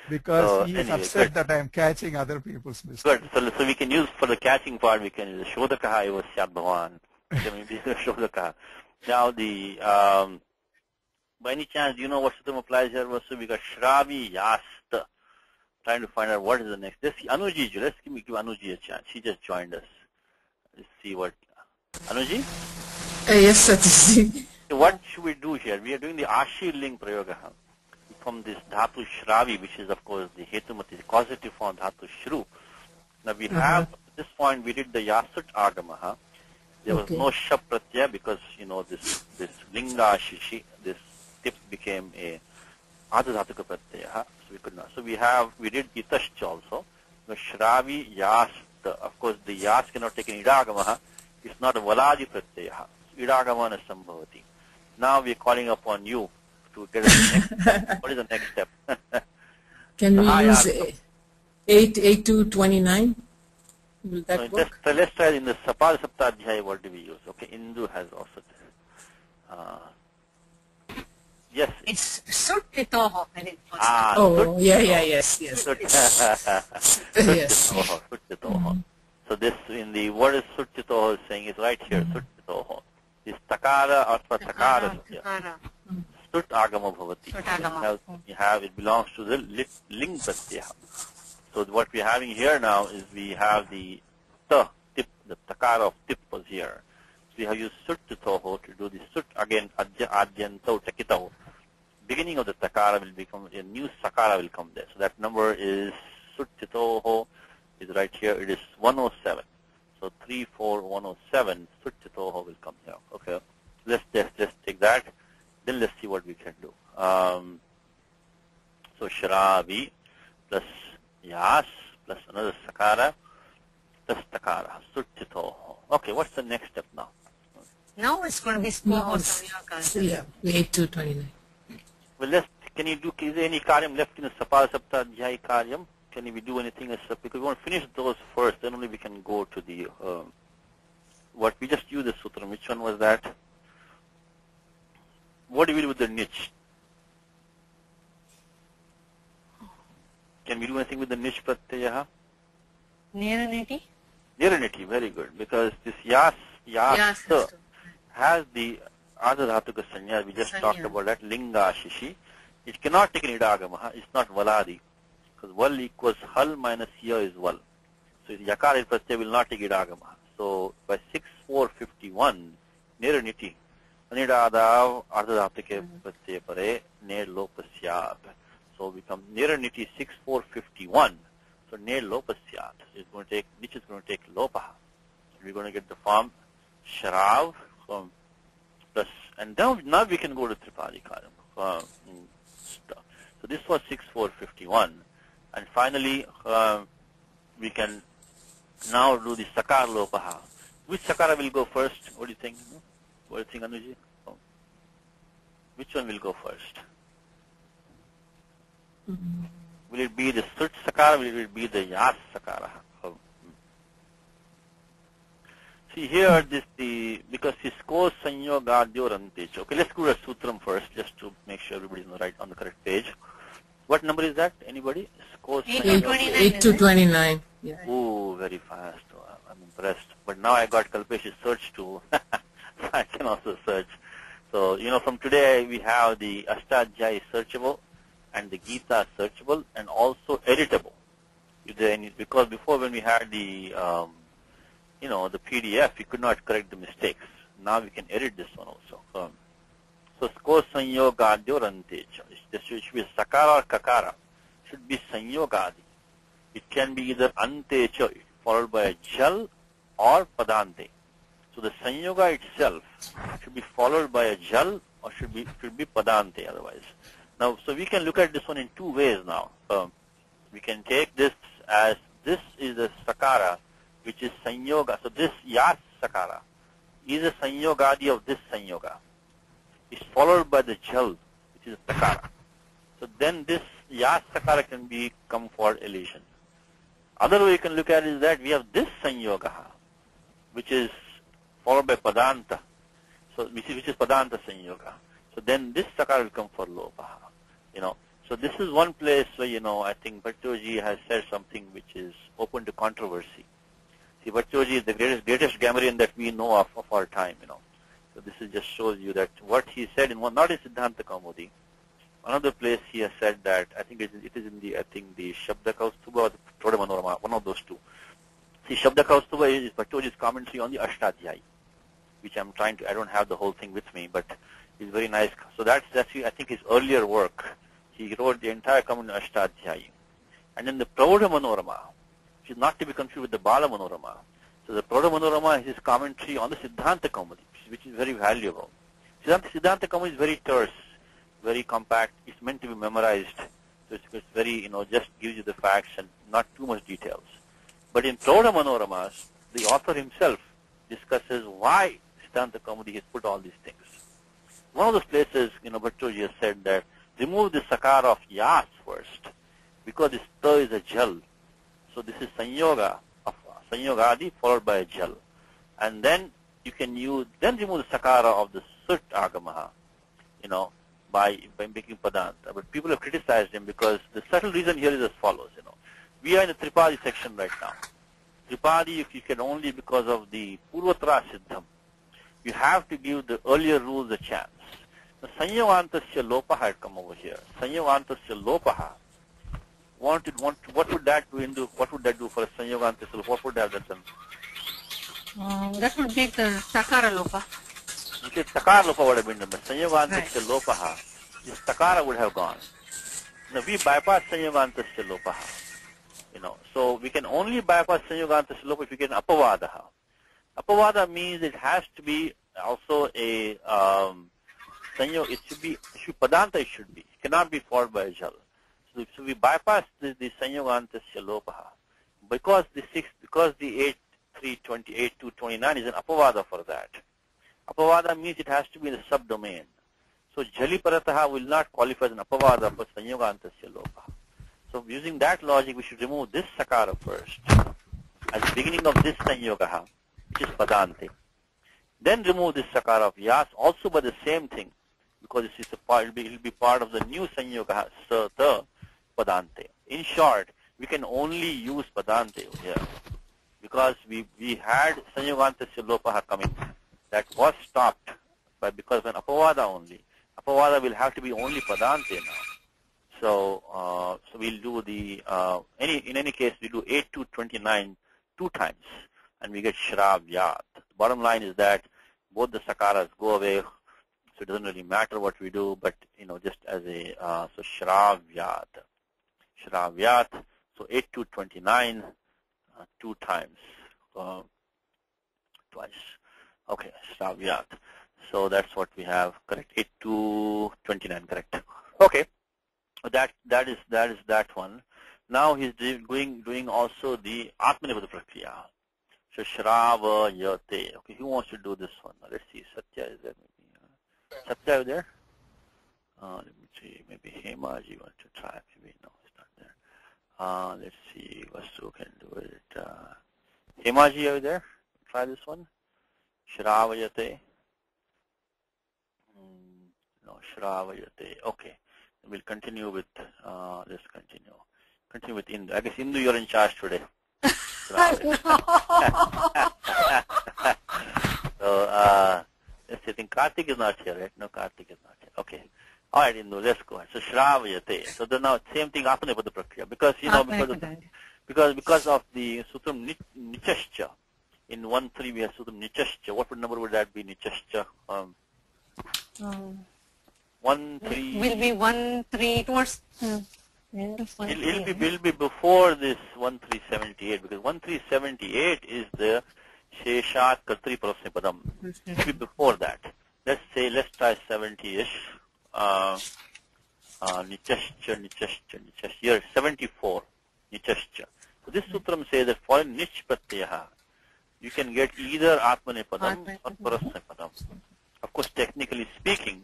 Because So he is anyway, upset good. that I am catching other people's mistakes. Good. So we can use for the catching part, we can use Shodakaha eva Syat Bhavan. Shodakaha. Now the by any chance, do you know what Sutram applies here? So we got Shravi Yasta. Trying to find out what is the next. Let's see Anuji. Let's give Anuji a chance. She just joined us. Let's see what Anuji. Yes, Satish. So what should we do here? We are doing the Ashir Ling Prayogaha from this Dhatu Shravi, which is of course the Hetumati, the causative form Dhatu Shru. Now we have, at this point we did the Yasut Agamaha. There was no Shab Pratyaya because, this Linga Shishi, this tip became a Adhadhatuka Pratyaya. So we could not. So we did Itash also. The Shravi Yas, of course the Yas cannot take an Idagamaha. It's not a Valadi Pratyaya. Idagama Sambhavati. Now we are calling upon you to get us the next step. What is the next step? Can we use 8 to 29? Will that work? Let's try in the Sapad Saptadhyaya, what do we use? Okay, Indu has also yes. It's Suttitoho, I think. Yes. Yes. Suttitoho. So this in the what is Suttitoho is saying is right here. Suttitoho. This takara or takara. Sut agama bhavati. You have it belongs to the ling pratyaya. So what we're having here now is we have the tip, the takara of tip was here. So we have used suttitoho to do the sut again adyanto takitaho. Beginning of the takara will become a new sakara will come there. So that number is suttitoho is right here. It is 107. So 34107 suttitoho will come here. Okay. Let's just take that. Then let's see what we can do. So Shravi plus Yas plus another Sakara plus Takara. Suttitoho. Okay, what's the next step now? Now it's going to be Spoho Samyaka. 8 to 29. Well, is there any karyam left in the Sapal Sapta Adhyay karyam? Can we do anything? Because we want to finish those first, then only we can go to the, what we just used the sutram. Which one was that? What do we do with the niche? Can we do anything with the niche pratyaya? Niraniti? Niraniti, very good. Because this yas has the adhadhatuka sanya. We just talked about that. Linga shishi. It cannot take an idagamaha. It's not valadi. Because val equals hal minus ya is val. So yakara pratyaya will not take idagamaha. So by 6451, niraniti. Anidadav ardhadhatuke pratyaya pare ne lopasyat. So we come niraniti 6451. So ne lopasyat. It's going to take, which is going to take lopaha. We're going to get the form sharav plus, and now we can go to Tripadi Karam. So this was 6451. And finally, we can now do the sakar lopaha. Which sakara will go first? What do you think? What do you think, Anuji? Which one will go first? Will it be the sut sakara? Will it be the yas sakara? See here, because this goes sanyogadyorantech. Okay, let's go to sutram first, just to make sure everybody's on the correct page. What number is that? Anybody? 8 to 29. Yeah. Oh, very fast. I'm impressed. But now I got Kalpesh's search tool. I can also search. So, from today we have the Ashtadhyay searchable and the Gita searchable and also editable. Because before when we had the, the PDF, we could not correct the mistakes. Now we can edit this one also. So, Sko Sanyogadyorantech. This should be Sakara or Kakara. Should be Sanyogadi. It can be either Antecha followed by a Jal or Padante. So the Sanyoga itself should be followed by a Jal or should be Padante otherwise. Now, so we can look at this one in two ways now. We can take this as this is the Sakara, which is Sanyoga. So this Yas Sakara is a Sanyogadi of this Sanyoga. It's followed by the Jal, which is Sakara. So then this Yas Sakara can come for elision. Other way you can look at it is that we have this Sanyoga, which is followed by Padanta, which is Padanta Sanyoga. So then this Sakara will come for Lopaha. So this is one place where, I think Bhattoji has said something which is open to controversy. See, Bhattoji is the greatest grammarian that we know of our time, So this just shows you that what he said in one, not in Siddhanta Kaumudi. Another place he has said that, I think it is in the Shabda Kaustuba or the Toda Manorama, one of those two. See, Shabda Kaustuba is Bhattoji's commentary on the Ashtadhyayi, which I don't have the whole thing with me, but it's very nice. So that's I think his earlier work. He wrote the entire commentary on Ashtadhyayi. And then the Prauda Manorama, which is not to be confused with the Bala Manorama. So the Prauda Manorama is his commentary on the Siddhanta Kaumudi, which is very valuable. Siddhanta Kaumudi is very terse, very compact. It's meant to be memorized. So it's very, just gives you the facts and not too much details. But in Prauda Manoramas, the author himself discusses why Siddhanta Kaumudi has put all these things. One of those places, Bhattoji has said that remove the sakara of yas first, because this ta is a jal. So this is sanyoga of sanyogadi followed by a jal. And then you can then remove the sakara of the sut agamaha, by making padanta. But people have criticized him because the subtle reason here is as follows, We are in the Tripadi section right now. Tripadi, if you can only because of the Purvatra Siddham, you have to give the earlier rules a chance. The Sanyogantasya Lopaha had come over here. Sanyogantasya Lopaha. What would that do what would that do for a Sanyogantasya Lopaha? What would have that done? That would make the Sakara Lopa. Okay, Sakara Lopa would have been done, but Sanyogantasya Lopaha, this Sakara would have gone. Now we bypass Sanyogantasya Lopaha. So we can only bypass Sanyogantasya Lopa if we get an Apavadaha. Apavada means it has to be also a it should be Padanta, it should be. It cannot be followed by a Jal. So we bypass the Sanyogantasya Lopaha. Because the 8.3.28.2.29 is an Apavada for that. Apavada means it has to be in the subdomain. So Jali Parataha will not qualify as an Apavada for Sanyogantasya Lopaha. So using that logic, we should remove this Sakara first at the beginning of this Sanyogaha, which is Padante. Then remove this Sakara of Yas also by the same thing, because it will be part of the new Sanyogaha, the Padante. In short, we can only use Padante here because we had Sanyogantasya Lopaha coming. That was stopped because of an Apavada only. Apavada will have to be only Padante now. So we'll do the in any case we do 8.2.29 two times and we get Shravyat. The bottom line is that both the Sakaras go away, so it doesn't really matter what we do, but just as a so Shravyat. So 8.2.29 two times, twice. Okay, Shravyat. So that's what we have. Correct. 8.2.29. Correct. Okay. That is that one. Now he's doing also the Atmanipad Prakriya. So Shravayate. Okay, who wants to do this one? Let's see. Satya is there maybe. Satya is there? Let me see. Maybe Hemaji wants to try. Maybe no, it's not there. Let's see. Vasu can do it. Hemaji, are you there? Try this one. Shravayate. No, Shravayate. Okay. We'll continue with, let's continue with Indu. I guess Indu, you're in charge today. So, let's see, I think Karthik is not here, right? No, Karthik is not here. Okay. All right, Indu, let's go ahead. So, Shravayate. So, then now, same thing, Apanipada Prakriya. Because, because of the Sutram Nichascha. In 1.3, we have Sutram Nichascha. What number would that be, Nichascha? 1.3. Will be 1.3 towards end of 1.3. It'll be before this 1.378 because 1.378 is the Sheshat Kartri Parasne Padam. It'll be before that. Let's try 70-ish. Nichascha. Here 74. Nichascha. So this sutram says that for Nich Pratyaha, you can get either Atmanepadam or Parasne Padam. Of course, technically speaking,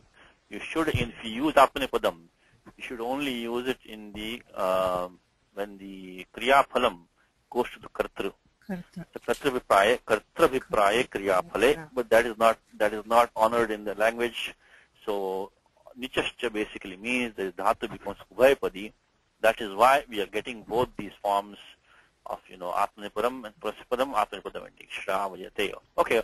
you should, if you use Apanipadam, you should only use it in the when the Kriya Phalam goes to the Kartru. The Kartravipraye Kriya Phale, but that is not honored in the language. So nichascha basically means the dhatu becomes ubhayapadi. That is why we are getting both these forms of, atmanipadam and prasipadam, atmanipadam ending, shravayate. Okay,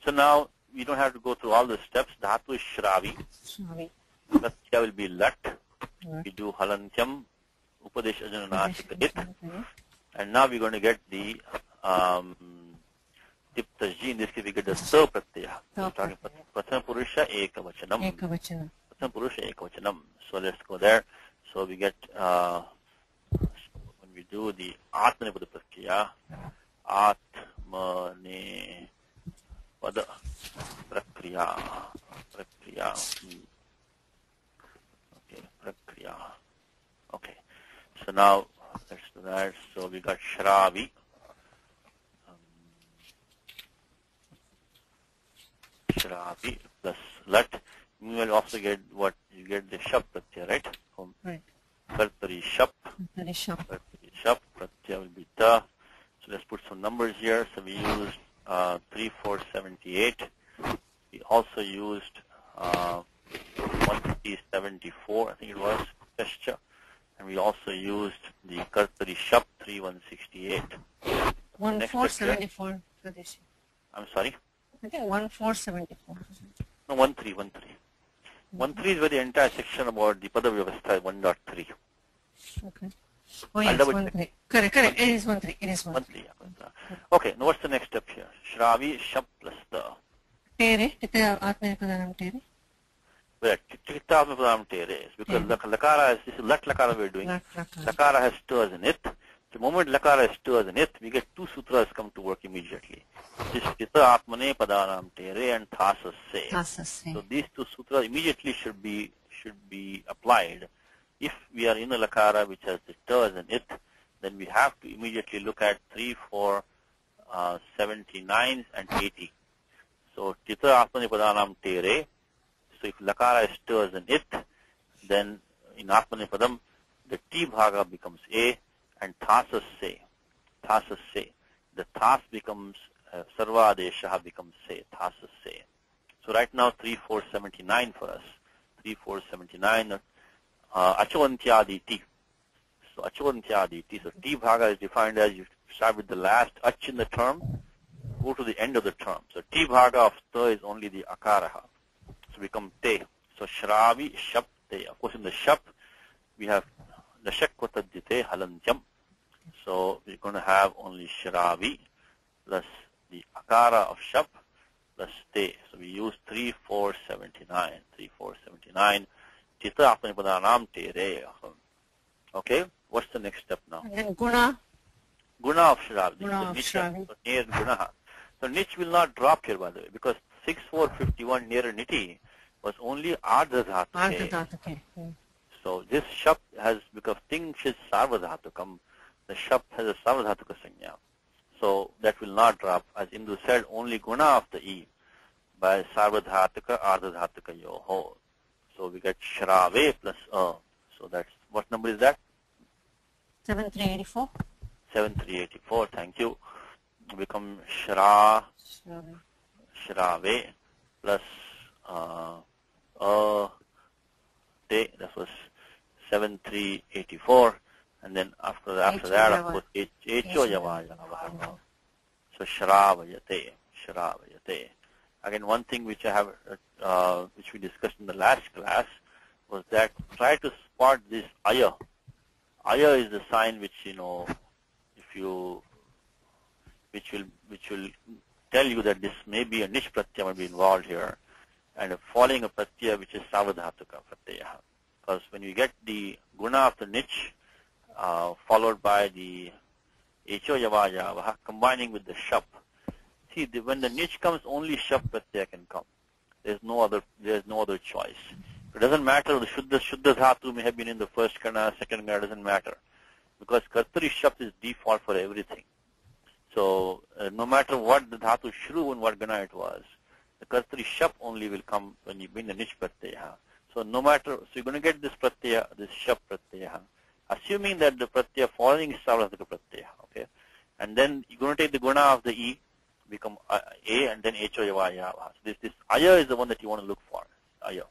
so now we don't have to go through all the steps. Dhatu is shravi. Sorry. Pratyaya will be lat. Lat. We do halantyam, upadesh ajananasika it. And now we're going to get the tiptajji. In this case, we get the sa pratyaya. We're talking prathama purusha ekavachanam. Ekavachanam. Prathama purusha ekavachanam. So let's go there. So we get, when we do the atmanipada pratyaya, atmanipada prakriya. Okay, prakriya. Okay. So now, let's do that. So we got shravi. Shravi plus lat. You will also get what you get the shap pratyaya, right? Right. Kartari shap. Very sharp. Kartari shap. Pratyaya will be ta. So let's put some numbers here. So we used 3478. We also used 1374, I think it was, Pescha. And we also used the Kartari shap 3168. 1474 for this. I'm sorry? I think 1474. No, 13. 13 is where the entire section about the Pada Vyavastha 1.3. Okay. Oh yes, 13. Correct. It is 13. It is 13. 13, yeah. Okay, now what's the next step here? Shravi, shap plus ta. Tere. Tita atmanipadanam tere. Where Chitta Atmapadam tere is because lakara is, this is lat lakara we're doing. Lakara has stars in it. The moment lakara has stars in it, we get two sutras come to work immediately. This is Chitta Atmane Padanam tere and Thasas se. So these two sutras immediately should be applied. If we are in a lakara which has the stars in it, then we have to immediately look at 3, 4, 79 and 80. So Chitta Atmane Padanam tere. So if lakara stirs in it, then in Atmanipadam, the T bhaga becomes A and Thasas se. The Thas becomes, Sarvadesha becomes se, Thasas se. So right now 3479 for us. 3479, Achavantyaditi. So Achavantyaditi. So T bhaga is defined as you start with the last ach in the term, go to the end of the term. So T bhaga of ta is only the akaraha. So become te. So shravi, shap, te. Of course in the shap, we have the shakwatadjite halantyam. So we're going to have only shravi plus the akara of shap plus te. So we use 3479. 3479. Chitta apanipadanam te re. Okay, what's the next step now? And then guna. Guna of shravi. Guna of shravi. So near gunaha. So nich will not drop here, by the way, because 6451 near niti was only ardha dhatu. So this shap has, because thing is sarvadhatukam, the shap has a sarvadhatuka sanya. So that will not drop. As Indu said, only guna of the e by sarvadhatuka, ardha dhatuka yoho. So we get shrave plus a. So that's, what number is that? 7384. 7384, thank you. Become shrave plus te, that was 7384, and then after that of course echo yavaya. So shravayate. Again, one thing which I have which we discussed in the last class was that try to spot this aya. Aya is the sign which, if you which will tell you that this may be a nish pratyaya might be involved here, and following a pratyaya which is savadhatuka pratyaya. Because when you get the guna of the niche followed by the echo yavaya combining with the shap, see when the niche comes, only shap pratyaya can come. There's no other choice. It doesn't matter, the shuddha dhatu may have been in the first kana, second kana, doesn't matter, because kartari shap is default for everything. So no matter what the dhatu shru and what gana it was, the kartari shap only will come when you bring the nish pratyaya. So no matter, so you're going to get this pratyaya, this shap pratyaya, assuming that the pratyaya following is sarvadhatuka pratyaya, okay? And then you're going to take the guna of the e, become a, and then echo yavaya. So this aya is the one that you want to look for, aya.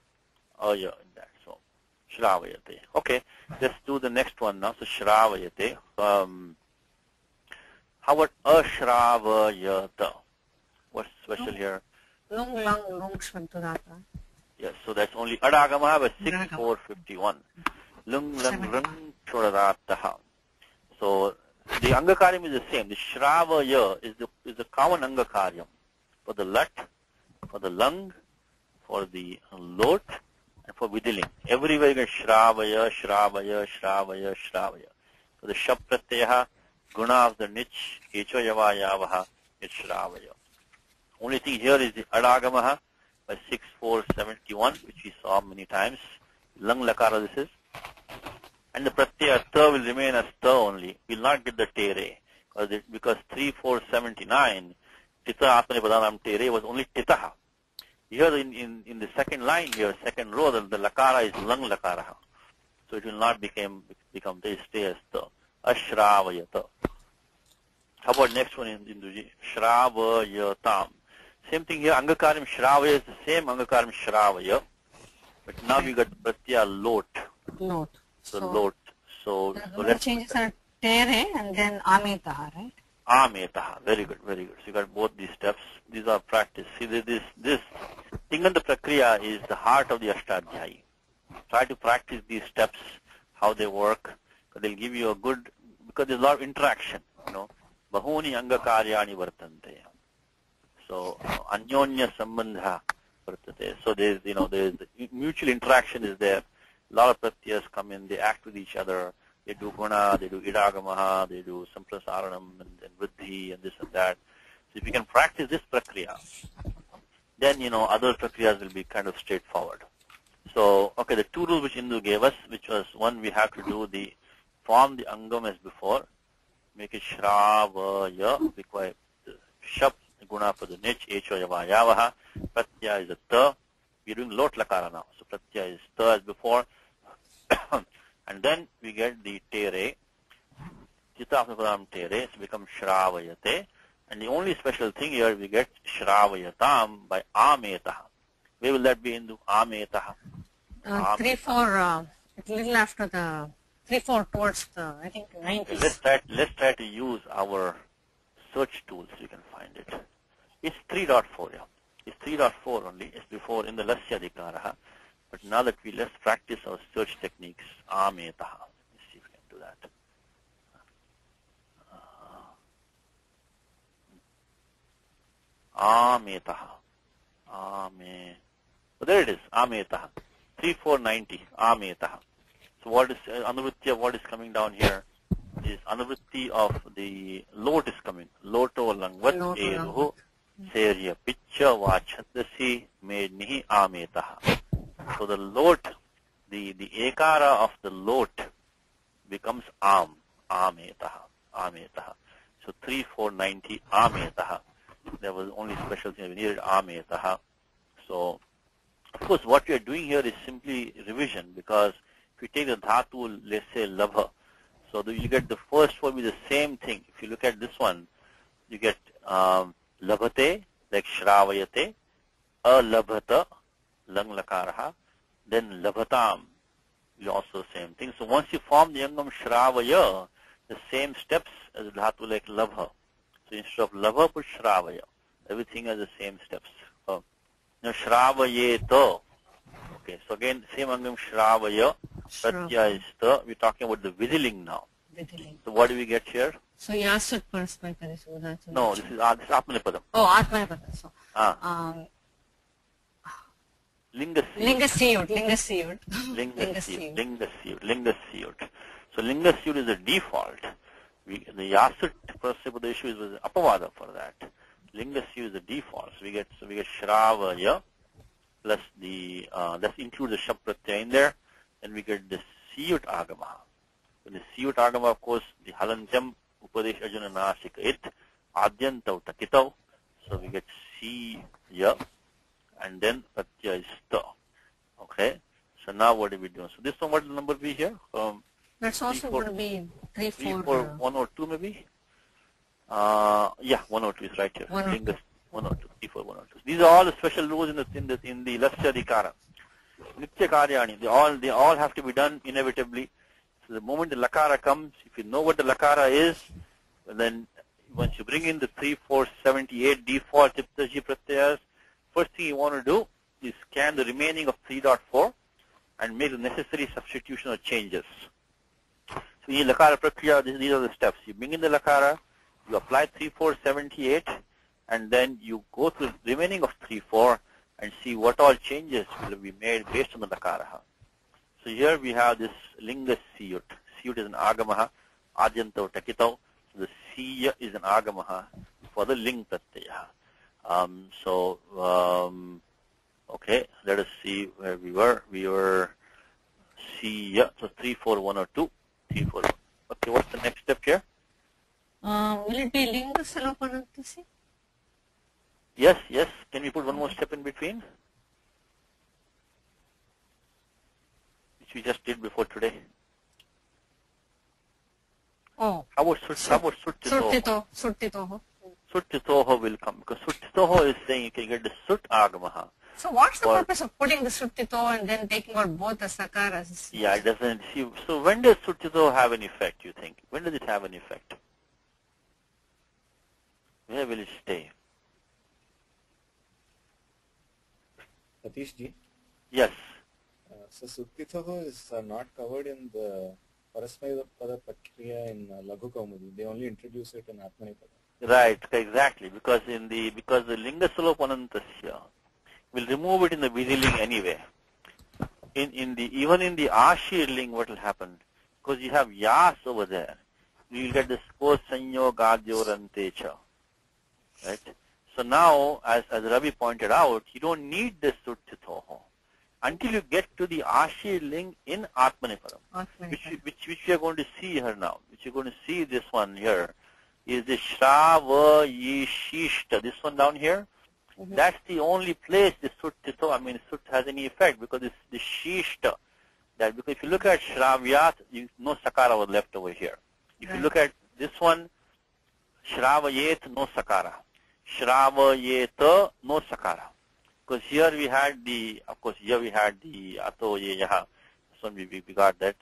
aya in that. So shravayate. Okay, let's do the next one now. So shravayate. How about ashravayata? What's special here? Lung, lung, lung, shvantudata. Yes, so that's only adagama by 6451. Lung, lung, rung, chodadataha. So the angakaryam is the same. The shravaya is the common angakaryam for the lat, for the lung, for the lot, and for vidiling. Everywhere you get shravaya, shravaya, shravaya, shravaya. So the shab pratyaha, guna of the nich, echo yavayavaha, is shravaya. Only thing here is the adagamaha by 6471, which we saw many times. Lung lakara this is. And the pratyaya ta will remain as ta only. We will not get the tere. Because 3479, tita atmane padanam tere was only titaha. Here in the second line here, second row, the lakara is lung lakara. So it will not become they stay as ta. Ashravayata. How about next one in Hinduji? Shravayatam. Same thing here, angakaryam shravaya is the same angakaryam shravaya. But now we got pratyaya lot. Lot. So lot. So The changes are tere and then ametaha, right? Ametaha. Very good, very good. So you got both these steps. These are practice. See, this Tinganta Prakriya is the heart of the Ashtadhyayi. Try to practice these steps, how they work. They'll give you a good, because there's a lot of interaction, Bahuni angakaryani vartante. So, anyonya sambandha vartate. So there's mutual interaction is there. A lot of pratyas come in, they act with each other. They do guna, they do idagamaha, they do samprasaranam and vriddhi and this and that. So if you can practice this prakriya, then, other prakriyas will be kind of straightforward. So, okay, the two rules which Indu gave us, which was one, we have to form the angam as before, make it shravaya, require shab, guna for the nich, echo yavayavaha, pratyaya is a ta. We're doing lot lakara now. So pratyaya is ta as before. And then we get the tere, chitapnapadam tere, so it becomes shravayate. And the only special thing here, we get shravayatam by ametaha. Where will that be in the ametaha? 3-4, it's a little after the 3-4 towards the, I think, 90s. Let's try to use our search tools so you can find it. It's 3.4, yeah. It's 3.4 only. It's before in the Lasya Dikaraha. But now that let's practice our search techniques, ametaha. Let's see if we can do that. Ametaha. So there it is, ametaha. 3490, ametaha. So what is anuvritya? What is coming down here is anuvritti of the lot is coming. Loto langvat eruhu serya picha vachadasi mednihi ametaha. So the lot, the ekara of the lot becomes ametaha. So 3490 ametaha. There was only special thing we needed ametaha. So of course what we are doing here is simply revision, because if you take the dhatu, let's say labha, so you get the first one with the same thing. If you look at this one, you get labhate, like shravayate, alabhata, lang lakaraha, then labhatam, is also same thing. So once you form the yangam shravaya, the same steps as dhatu like labha. So instead of labha, put shravaya. Everything has the same steps. Now shravayeta. Okay, so again, same angam shravaya, pratyaya is ta. We're talking about the vidiling now. Vidiling. So what do we get here? So yasut paraspara. No, this is atmanipadam. Oh, atmanipada. So, Lingasiyut. Lingasiyut. So lingasiyut is the default. The yasut paraspara issue was apavada for that. Lingasiyut is the default. So we get shravaya plus the let's include the shab pratyaya in there. Then we get the siyut agama. In the siyut agama, of course, the halantyam upadesh ajuna nasika it adyantav takitav. So we get siya and then pratyaya is ta. Okay. So now what are we doing? So this one, what will number be here? That's also going to be 3, 4. 102 maybe. Yeah, 102 is right here. 102. 102, 3, 4, 102. These are all the special rules in the Lasya Dikara. Nitya karyani, they all have to be done inevitably. So the moment the lakara comes, if you know what the lakara is, then once you bring in the 3, 4, 78 default Tiptaji pratyayas, first thing you want to do is scan the remaining of 3.4 and make the necessary substitution or changes. So in lakara prakriya, these are the steps. You bring in the lakara, you apply 3, 4, 78, and then you go to the remaining of 3, 4 and see what all changes will be made based on the lakara. So here we have this linga siyut. Siyut is an agamaha, adyantau takitau. So the siya is an agamaha for the ling pratyaya. Okay, let us see where we were. We were siya, so 3, 4, 1 or 2. 3, 4, 1. Okay, what's the next step here? Will it be linga salopanantasi? Yes, yes. Can we put one more step in between? Which we just did before today. Oh. How about suttitoho? Suttitoho. Suttitoho will come because suttitoho is saying you can get the sut agamaha. So what's the purpose of putting the suttito and then taking out both the sakaras? Yeah, it doesn't. See, so when does suttito have an effect, you think? When does it have an effect? Where will it stay? Satish ji? Yes. So Suttitoho is not covered in the Parasmaya Pada Prakriya in Laghu Kaumudi. They only introduce it in Atmanipada. Right, exactly. Because the Linga Salopanantasya will remove it in the Vidhiling anyway. Even in the Ashir ling, what will happen? Because you have Yas over there, you will get the Spos Sanyogadyorantecha. Right? So now, as Ravi pointed out, you don't need the Suttitoho until you get to the Ashir ling in Atmanipadam, which we are going to see here now. Which you're going to see this one here is the Shrava Yishishta. This one down here. Mm-hmm. That's the only place the Suttito, Sut has any effect because it's the Shishta. That because if you look at Shravyat, no Sakara was left over here. If you look at this one, Shravayet, no Sakara. Shravayeta, no Sakara. Because here we had the Ato Ye Yaha. So we got that.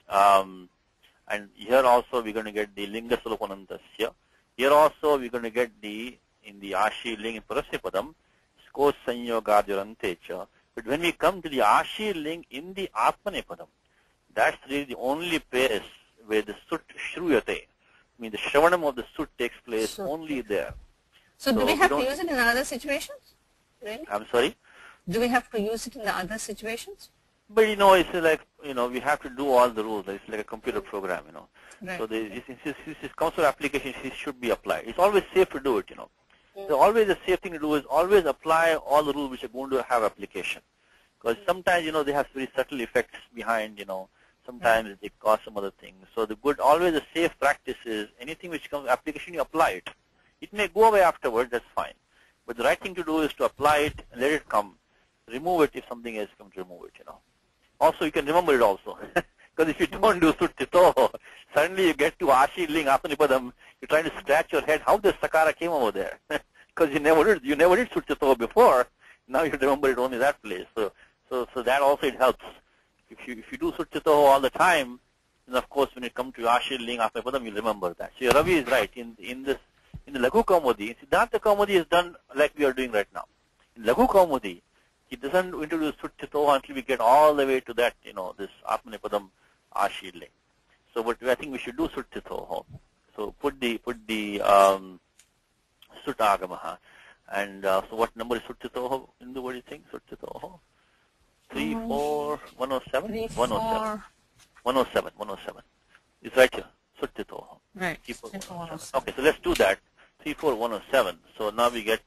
And here also we're going to get the Linga Salopanantasya. Here also we're going to get in the Ashi ling in Parasyapadam, Skos Sanyogadyarantecha. But when we come to the Ashi ling in the Atmanepadam, that's really the only place where the Sut Shruyate, the Shravanam of the Sut takes place only there. So do we have to use it in other situations? Really? I'm sorry? Do we have to use it in the other situations? But it's like, we have to do all the rules. It's like a computer program, Right. So this council application should be applied. It's always safe to do it, So always the safe thing to do is always apply all the rules which are going to have application. Because sometimes, they have very subtle effects behind, sometimes they cause some other things. So always the safe practice is anything which comes application, you apply it. It may go away afterwards, that's fine. But the right thing to do is to apply it and let it come. Remove it if something else comes, remove it, Also, you can remember it also. Because if you don't do Suttito, suddenly you get to Ashi ling, Atmanipadam, you're trying to scratch your head how the Sakara came over there. Because you never did Suttito before. Now you remember it only that place. So that also it helps. If you do Suttito all the time, then of course when you come to Ashi ling, Atmanipadam, you'll remember that. So Ravi is right. In the Laghu Kaumudi, Siddhanta Kaumudi is done like we are doing right now. In Laghu Kaumudi, he doesn't introduce Suttito until we get all the way to that, this Atmanipadam Ashi ling. So, but I think we should do Suttito. So put the Sut Agamaha. And so what number is Suttito? Indu, what do you think? Suttito? 3, 4, 107? 107. 107. It's right here. Suttito. Right. 3, 4, 107. Okay, so let's do that. 3, 4, 107. So now we get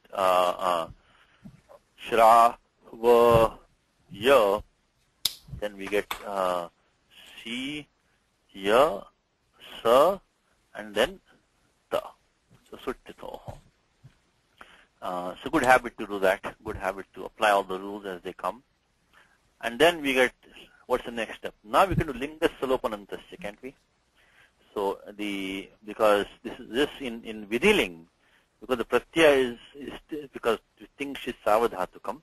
Shra, Ya, then we get Si, Ya, Sa, and then Ta. So Suttito. So good habit to do that. Good habit to apply all the rules as they come. And then we get, what's the next step? Now we can do Linga Salopanantasya, can't we? So because this in Vidhiling, because the pratyaya is because the thing is savadhatukam,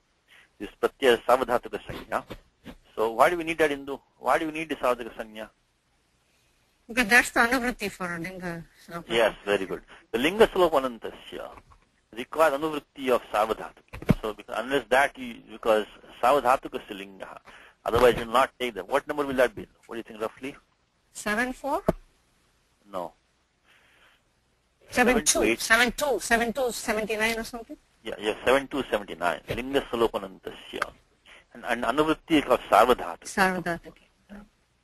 this pratyaya is savadhatuka sanya. So why do we need that Indu? Why do we need the Sarvadhaka Sanya? Because that's the anuvritti for linga. Yes, very good. The linga slopanantasya requires anuvritti of sarvadhatuka. So unless that, because sarvadhatuka is linga, otherwise you will not take that. What number will that be? What do you think roughly? 7-4? No. 7-2, 7-2, 7-2, 79 or something? Yeah, 7-2-79. Linga slopanantasya. And anuvritti of sarvadhatuka. Sarvadhatuka.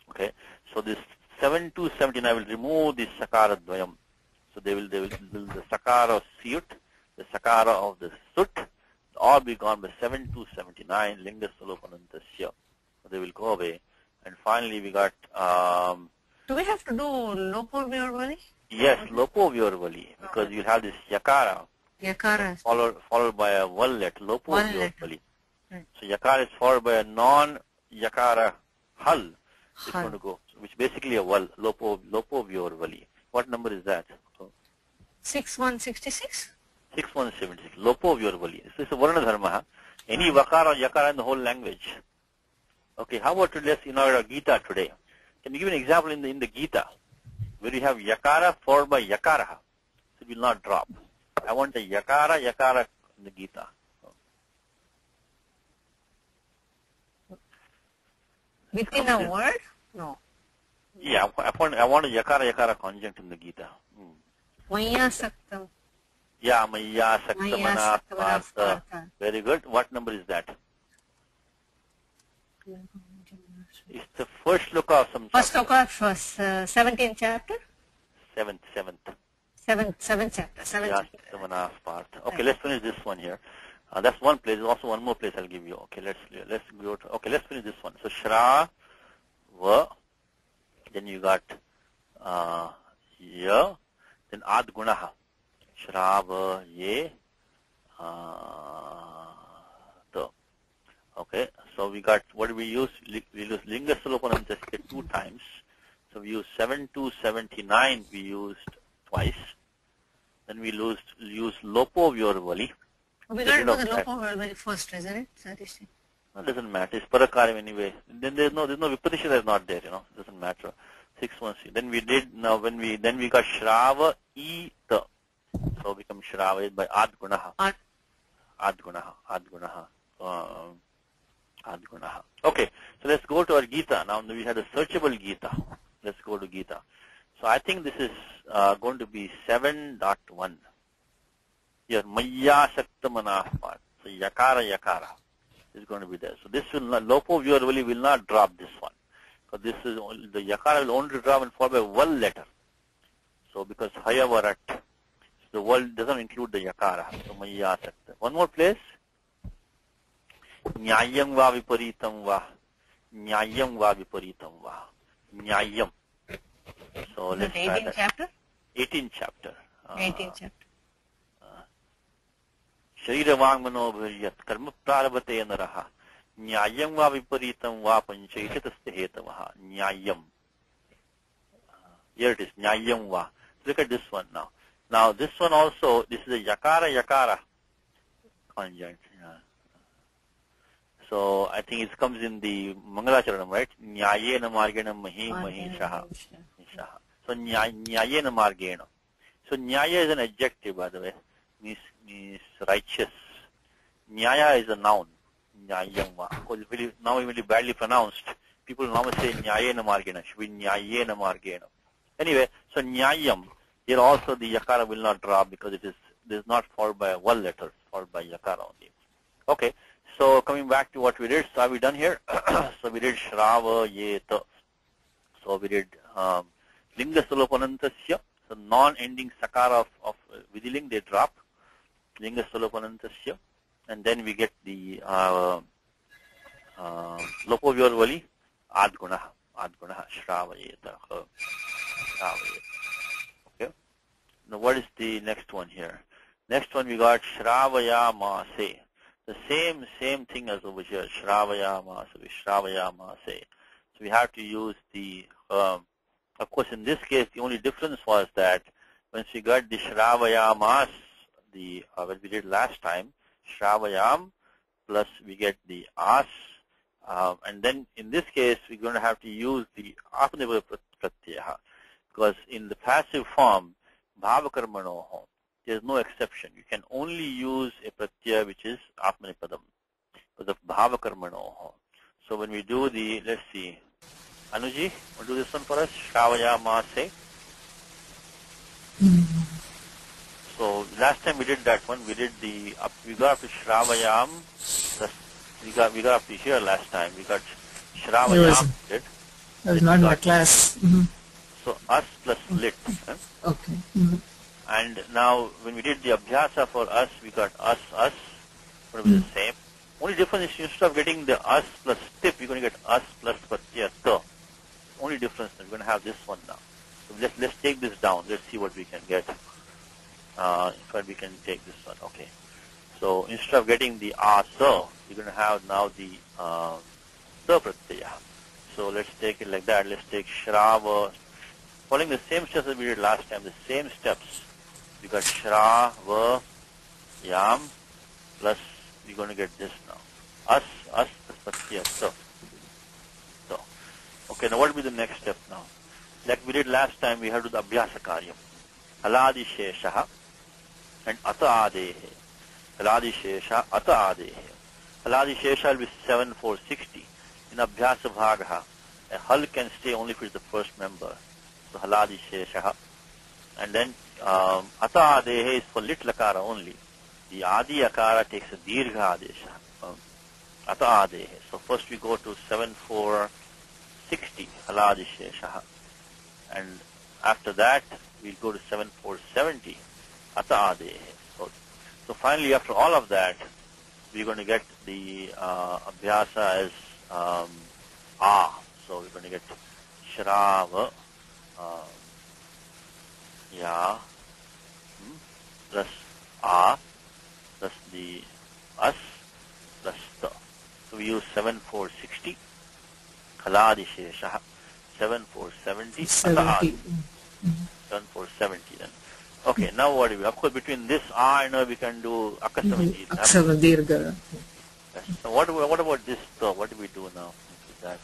Okay. So this 7-2-79 will remove the sakara dvayam. So they will the sakara of siyut, the sakara of the sut, all be gone by 7-2-79 linga salopanantasya. So they will go away. And finally we got Do we have to do lopo vyorvali? yes, lopo vyorvali, because you have this yakara Yakara. followed by a val letter, lopo Val vyorvali. letter. Right. So yakara is followed by a non-yakara hal. It's Hal. going to go, which basically a val, lopo vyorvali. What number is that? 6166? 6176. Lopo vyorvali. This is a varna dharma. Any vakara or yakara in the whole language. Okay, how about let's in our Gita today? Can you give an example in the Gita where you have yakara followed by yakara? So it will not drop. I want a yakara in the Gita. Within a word? No. Yeah, I want a yakara conjunct in the Gita. Maya saktam. Yeah, maya saktamana partha. Partha. Very good. What number is that? It's the first sloka of some First sloka of 17th chapter? seventh. Seventh chapter. Yeah, saktamana partha. Okay, let's finish this one here. That's one place. There's also one more place I'll give you. Okay, let's go to. Okay, let's finish this one. So shra, va, then you got ya, then ad gunaha. Shra, va, ye, ta. Okay, so we got what do we use? We use linga salopanantasya 2 times. So we use 7-2-79. We used twice. Then we use lopo vyorvali. We got to do the lopo vyorvali first, isn't it? Satish? No, it doesn't matter. It's parakaram anyway. Then there's no vipadisha that's not there, It doesn't matter. 6-1-6. Then we got shrava ta. So become shrava by ad gunaha. Ad gunaha. Okay, so let's go to our Gita. Now we had a searchable Gita. Let's go to Gita. So I think this is going to be 7.1. Here, maya shaktamana part. So yakara is going to be there. So this will not, lopo vyorvali will not drop this one. Because this is only, the yakara will only drop and followed by one letter. So because hayavarat, so the word doesn't include the yakara. So maya shakta. One more place. Nyayam va viparitam va. Nyayam va viparitam va. Nyayam. So let's try 18th that. chapter? 18th chapter. 18th chapter. शरीरवाङ्मनोभिर्यत् कर्म प्रारभते नरः न्यायं वा विपरीतं वा पञ्चैषतस्य हेतवः न्यायं. Here it is, न्यायं वा. Look at this one now. Now this one also, this is a yakara conjunct. So I think it comes in the Mangalacharanam, right? Nyayena margena mahi shaha. So nyayena margena. So nyaya is an adjective, by the way. Means righteous. Nyaya is a noun. Nyayamva. Now even badly pronounced. People now say nyayena margena. Should be nyayena margena. Anyway, so nyayam. Here also the yakara will not drop because it is not followed by one letter, followed by yakara only. Okay. So coming back to what we did, so are we done here? So we did shrava yeta. So we did linga salopanantasya. So non-ending sakara of vidiling, they drop. Linga salopanantasya. And then we get the lopo vyorvali ad gunaha. Shrava yeta. Okay. Now what is the next one here? Next one we got shravaya mase. The same thing as over here, shravaya mase. So we have to use the, of course in this case the only difference was that once we got the shravaya mas, what we did last time, shravayam plus we get the as, And then in this case, we're going to have to use the apnipada pratyaya, because in the passive form, bhavakarmanoho, there's no exception. You can only use a pratyaya which is apnipadam, for the bhavakarmanoho. So when we do the, let's see, Anuji, want to do this one for us? Shravayamase. So last time we did that one. We did the we got up to Shravayam. We got up to here last time. We got Shravayam. I was not in the class. So us plus lit. Okay. And now when we did the abhyasa for us, we got us. Going to be the same. Only difference is instead of getting the us plus tip, we're going to get us plus pratyaya ta. Only difference is we're going to have this one now. So let's take this down. Let's see what we can get. If we can take this one. Okay. So instead of getting the asa, you're going to have now the ta pratyaya. So let's take it like that. Let's take shrava. Following the same steps that we did last time, the same steps. We got shrava yam plus we're going to get this now. Us plus pratyaya ta. So, okay, now what will be the next step now? Like we did last time, we have to do the abhyasa karyam. Haladi sheshaha and ata adehe. Haladi shesha ata adehe. Haladi shesha will be 7,460. In abhyasa bhagaha, a hal can stay only if it's the first member. So haladi sheshaha. And then ata adehe is for lit lakara only. The adi akara takes a dirgha adesha. Ata adehe. So first we go to 7,460. Haladi sheshaha. And after that, we'll go to 7,470, ata adehe. So finally, after all of that, we're going to get the abhyasa as a. So we're going to get shrava ya plus a plus the us plus ta. So we use 7,460, khaladi sheshaha. 7,470. 7,470 then. Okay, now what do we? Of course, between this and we can do akasavati. Aksavandirga. Yes. So what about this? What do we do now with that?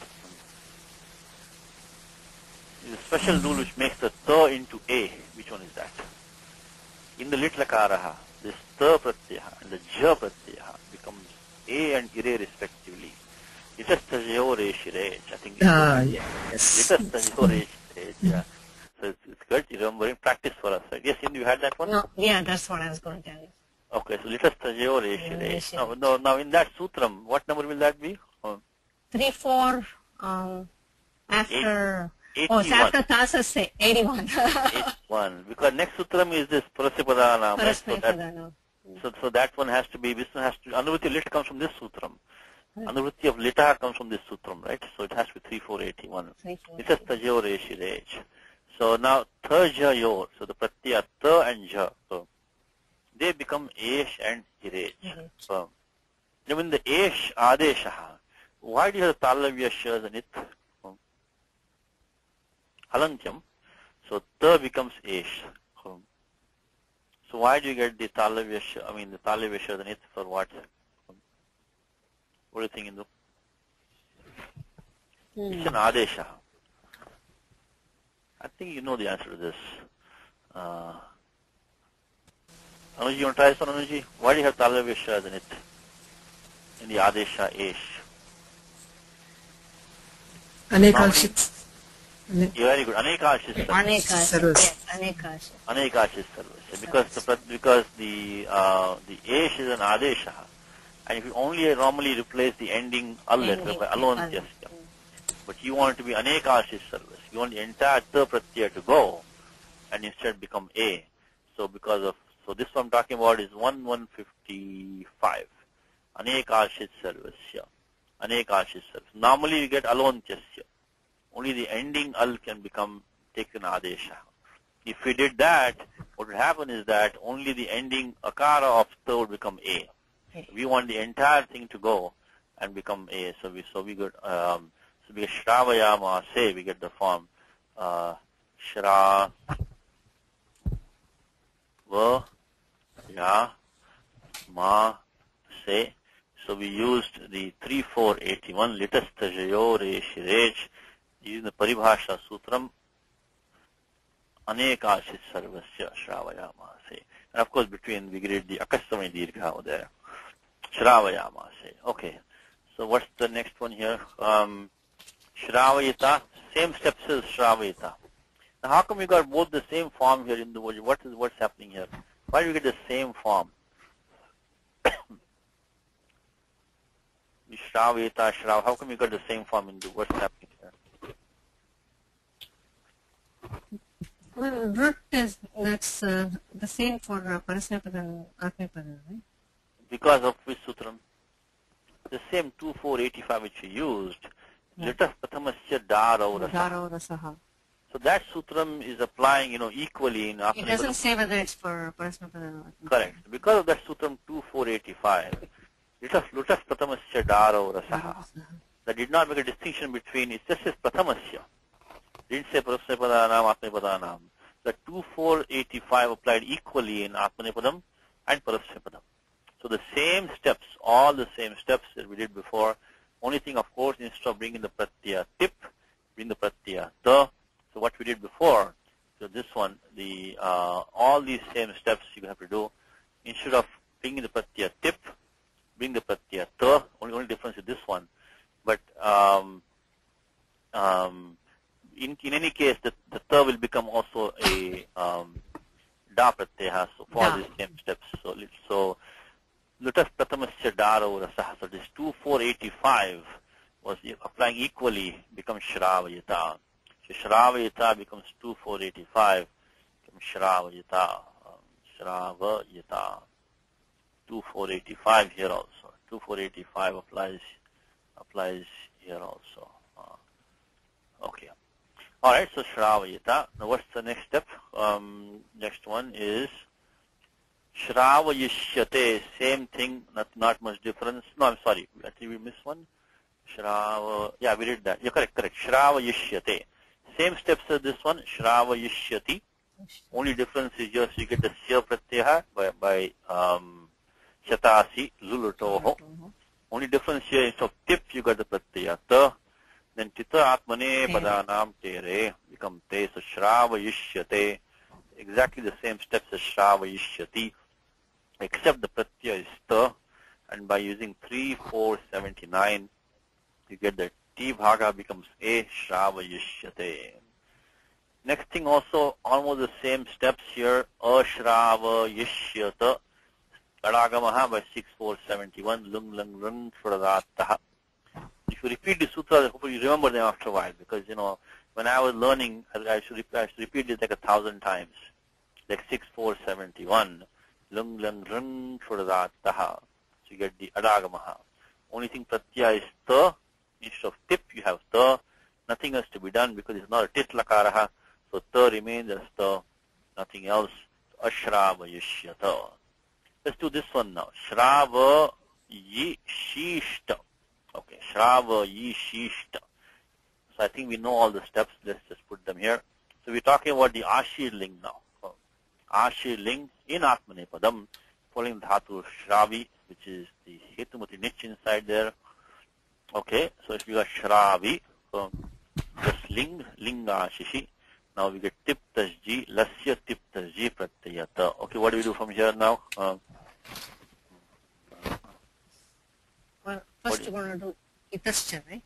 There's a special rule which makes the ta into a. Which one is that? In the lit lakaraha, this ta pratyaya and the ja pratyaya becomes a and ire respectively. I think Yes. Yeah. So it's good. You remember practice for us. Right? Yes, you had that one? No, yeah, that's what I was going to tell you. Okay, so now in that sutram, what number will that be? 3, 4, after, 81. oh, it's after Tasa say 81. 81. Because next sutram is this Parasipadana. So that one has to be, this one has to, Anuvati lit comes from this sutram. Anuvati of lita comes from this sutram, right? So it has to be 3,481. It says tajayor. So now thaja yor. So the pratyaya ta and ja. So they become esh and hirej. So now in the esh adeshaha, why do you have the talavya shas and it? Halantyam. So ta becomes esh. So why do you get the talavya shas, the talavya shas and it for what? What do you think, Indu? It's an adesha. I think you know the answer to this. Anuji, you want to try this one, Anuji? Why do you have talavya in it? In the adesha esh. Anekashit. Very good. Anekashit Anekashit. Anekashit sarvasya. Because the esh is an adesha. And if you only normally replace the ending al letter by alone jasya. But you want it to be anekashit service. You want the entire ta pratyaya to go and instead become a. So this one I'm talking about is 1155. Anekashit service. Anekashit service. Normally you get alone jasya. Only the ending al can become taken adesha. If we did that, what would happen is that only the ending akara of ta would become a. We want the entire thing to go and become a. So we get shravayama se, we get the form shra va ya ma se. So we used the 3481 litastajayore shirech using the paribhasha sutram anekashit sarvasya shravayamase. And of course between we did the akastami dirgha over there. Shravayamase. Okay. So what's the next one here? Shravayita, same steps as Shravayita. Now how come we got both the same form here in the word? What's happening here? Why do we get the same form? Shravayita, Shrav. How come we got the same form in the what's happening here? Well, root is that's the same for Parasnapada and Atmapada, right? Because of which sutram? The same 2485 which you used. Litaf Prathamasya Daraurasa. Daraurasaha. So that sutram is applying, equally in It doesn't Atmapada. say whether it's for Parasnapada or Atmapada. Correct. Because of that sutram 2485, Litaf Prathamasya Daraurasaha. That did not make a distinction between, it just says Prathamasya. Didn't say Parasnapadanam, Atmapadanam. The 2485 applied equally in Atmanepadam and Parasnapadam. So the same steps, all the same steps that we did before. Only thing, of course, instead of bringing the pratyaya tip, bring the pratyaya ta. So what we did before, so this one, all these same steps you have to do. Instead of bringing the pratyaya tip, bring the pratyaya ta. Only difference is this one. But in any case, the ta will become also a da pratyaya. So for these same steps. So Lutas Prathamasya Daraurasaha. So this 2485 was applying equally, becomes Shravayita. So Shravayita becomes 2485, becomes Shravayita. Shravayita. 2485 here also. 2485 applies here also. Okay. Alright, so Shravayita. Now what's the next step? Next one is Shravayishyate, same thing, not much difference. No, I'm sorry. I think we missed one. Yeah, we did that. Yeah, correct. Shravayishyate. Same steps as this one, Shravayishyati. Only difference is just you get the Sya Pratyaha by Shatasi, Lulutoho. Only difference here is of tip you got the Pratyaya ta. Then Tita Atmane Padanam Tere become Te. So Shravayishyate. Exactly the same steps as Shravayishyati, except the pratyaya is ta, and by using 3479, you get that T bhaga becomes A Shravayishyate. Next thing also, almost the same steps here, Ashravayishyata, Kadagamaha by 6471, Lung Lung Lung Fradataha. If you repeat the sutra, hopefully you remember them after a while, because, when I was learning, I should repeat it like 1,000 times. Like 6471, lung lung rung furdataha. So you get the adagamaha. Only thing pratyaya is ta. Instead of tip, you have ta. Nothing else to be done because it's not a tit lakaraha. So ta remains as ta. Nothing else. Ashravayishyata. Let's do this one now. Shravayishishta. Okay, Shravayishishta. So I think we know all the steps. Let's just put them here. So we're talking about the Ashir Ling now. Ashir Ling in Atmanepadam, following Dhatu Shravi, which is the Hetumati niche inside there. Okay, so if you got Shravi, so just Ling, Linga Shishi. Now we get Tip Tasji, Lasya Tip Tasji Pratyayata. Okay, what do we do from here now? Well, first you're going to do Itascha, right?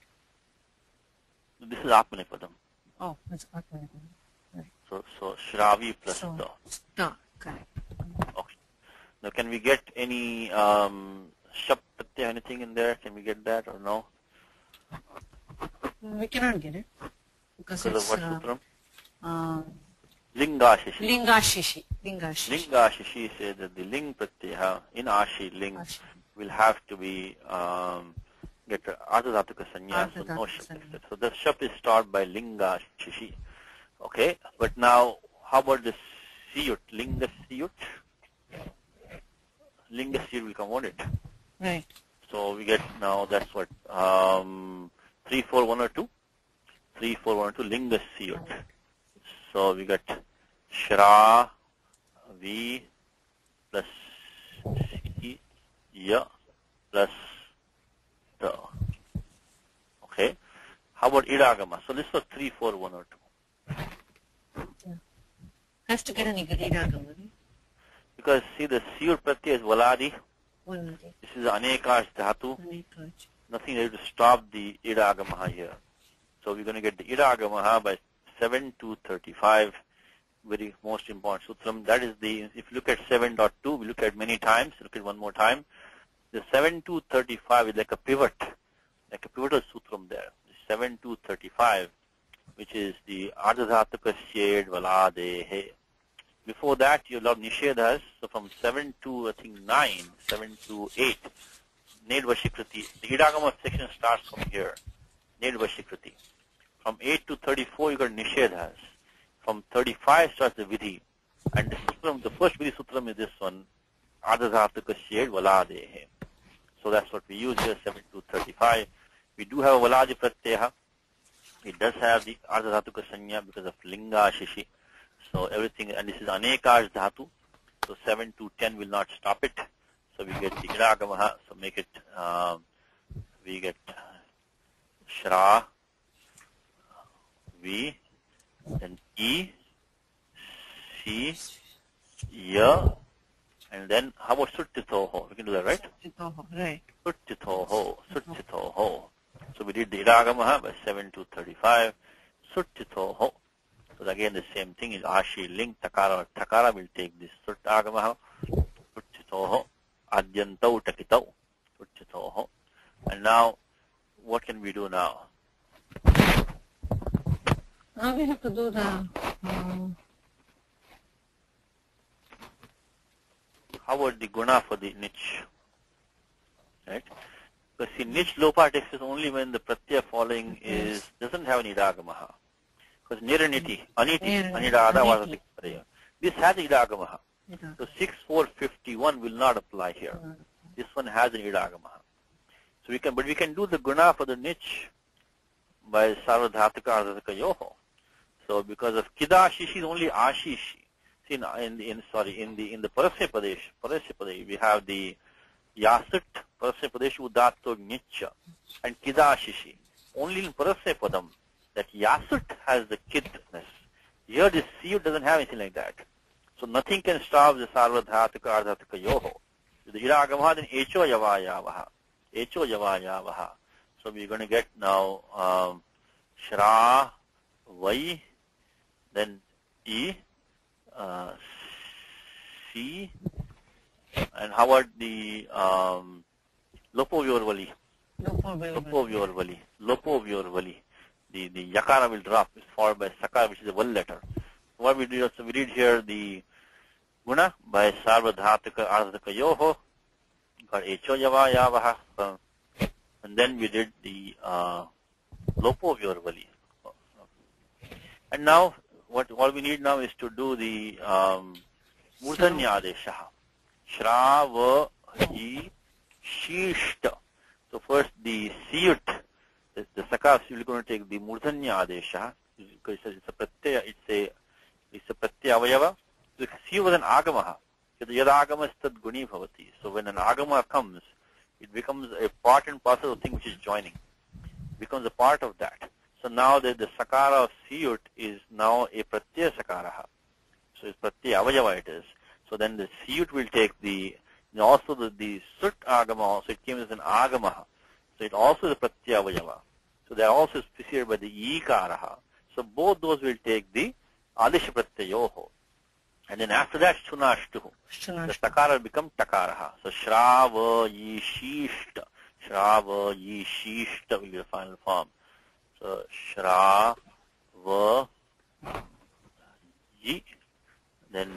This is Atmanepadam. Oh, it's Atmanepadam. Right. So Shravi plus So, Ta. ta, correct. Okay. Now can we get any Shab Pratyaya, anything in there? Can we get that or no? We cannot get it because Because it's of what sutram? Linga Linga Shishi. Linga Shishi says that the Ling Pratyaya in Ashi Ling will have to be get Ardhadhatuka Sanya, so no Shab. So the Shab is started by Linga Shishi. Okay, but now how about the Siyut, Linga Siyut? Linga Siyut will come on it. Right. So we get now, that's what, 34102? 3412, Linga Siyut. So we got Shra, V plus Si, Ya plus ta. Okay. How about idagama? So this was 3, 4, 1 or 2. Has to get an idagama. Because see the siyur pratyaya is valadi. Valadi. This is anekash dhatu. Anekash. Nothing there to stop the idagama here. So we're going to get the idagama by 7-35. Very most important sutram. That is the, if you look at 7.2, we look at many times. Look at one more time. The 7-35 is like a pivot, like a pivotal sutram there. 7-35, which is the ardhadhatuka syed valadehe. Before that, you have nishedhas. So from 7 to, I think, 9, 7 to 8, nedvashikriti. The idagama section starts from here, nedvashikriti. From 8 to 34, you got nishedhas. From 35 starts the vidhi. And the sutram, the first vidhi sutram is this one, ardhadhatuka syed valadehe. So that's what we use here, 7 to 35. We do have a valadi pratyaya. It does have the ardhadhatuka sanya because of linga shishi. So everything, and this is anekash dhatu. So 7 to 10 will not stop it. So we get the idagamaha. So make it, we get shra, vi, then e, si, ya, and then how about suttitoho? We can do that, right? Suttitoho, right. Suttitoho, suttitoho. So we did the idagamaha by 7 to 35. Suttitoho. So again the same thing is ashi link takara or takara will take this suttagamaha. Suttitoho. Adyantau takitau. Suttitoho. And now what can we do now? Now we have to do the how about the guna for the niche? Right? Because see, niche lopa takes is only when the pratyaya following is doesn't have an idagamaha. Because niraniti, aniti, anidada was a pratyaya. This has idagamaha. So 6.451 will not apply here. This one has an idagamaha. So we can, but we can do the guna for the niche by sarvadhataka ardhataka yoho. So because of kidashishi is only ashishi. See in the parasya padesh we have the yasut parasya padesh udato nicha and kidashishi. Only in parasya padam that yasut has the kidness. Here this siyu doesn't have anything like that. So nothing can stop the sarvadhataka ardhataka yoho. The idagamaha then echo yavayavaha. Echo yavayavaha. So we're going to get now shra, vai, then e, c, and how about the lopo vyorvali. The yakara will drop. It's followed by sakara, which is a one letter. What we do, so we read here the guna by sarvadhataka ardhataka yoho, got echo yavayavaha, and then we did the lopo vyorvali. And now what all we need now is to do the murdhanya adesha. Shra, va, hi, shishta. So first the siyut, the sakas, you're going to take the murdhanya adesha because it's a pratyaya, it's a pratyaya avayava. So siyu was an agamaha. So the yadagama is tad guni bhavati. So when an agama comes, it becomes a part and parcel of the thing which is joining. It becomes a part of that. So now the sakara of siyut is now a pratyaya sakaraha. So it's pratyaya avayava it is. So then the siyut will take also the sut agama also, it came as an agamaha. So it also is a pratyaya avayava. So they are also preceded by the ikaraha. So both those will take the adisha pratyayoho. And then after that, shunashtuhu. The takara will become takaraha. So shrava yishishta. Shrava yishishta will be the final form. So shrava yi. Then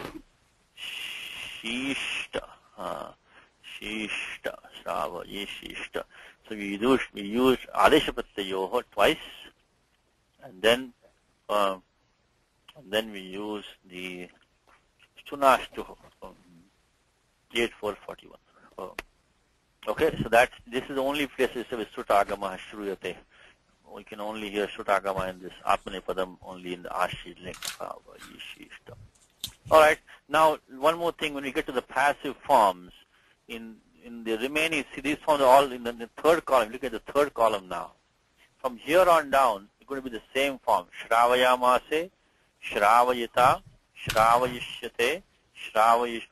shishta. Shishta. Shrava yishishta. So we use adesha pratyayoho twice. And then we use the Sunashtuhu, 8.441. Okay, so this is the only place with Sutagama Shruyate. We can only hear Sutagama in this Atmanepadam only in the Ashi link. Alright, now one more thing, when we get to the passive forms, in in the remaining, see these forms are all in the third column. Look at the third column now. From here on down, it's going to be the same form. Shravayamase, Shravayita, Shravayishyate,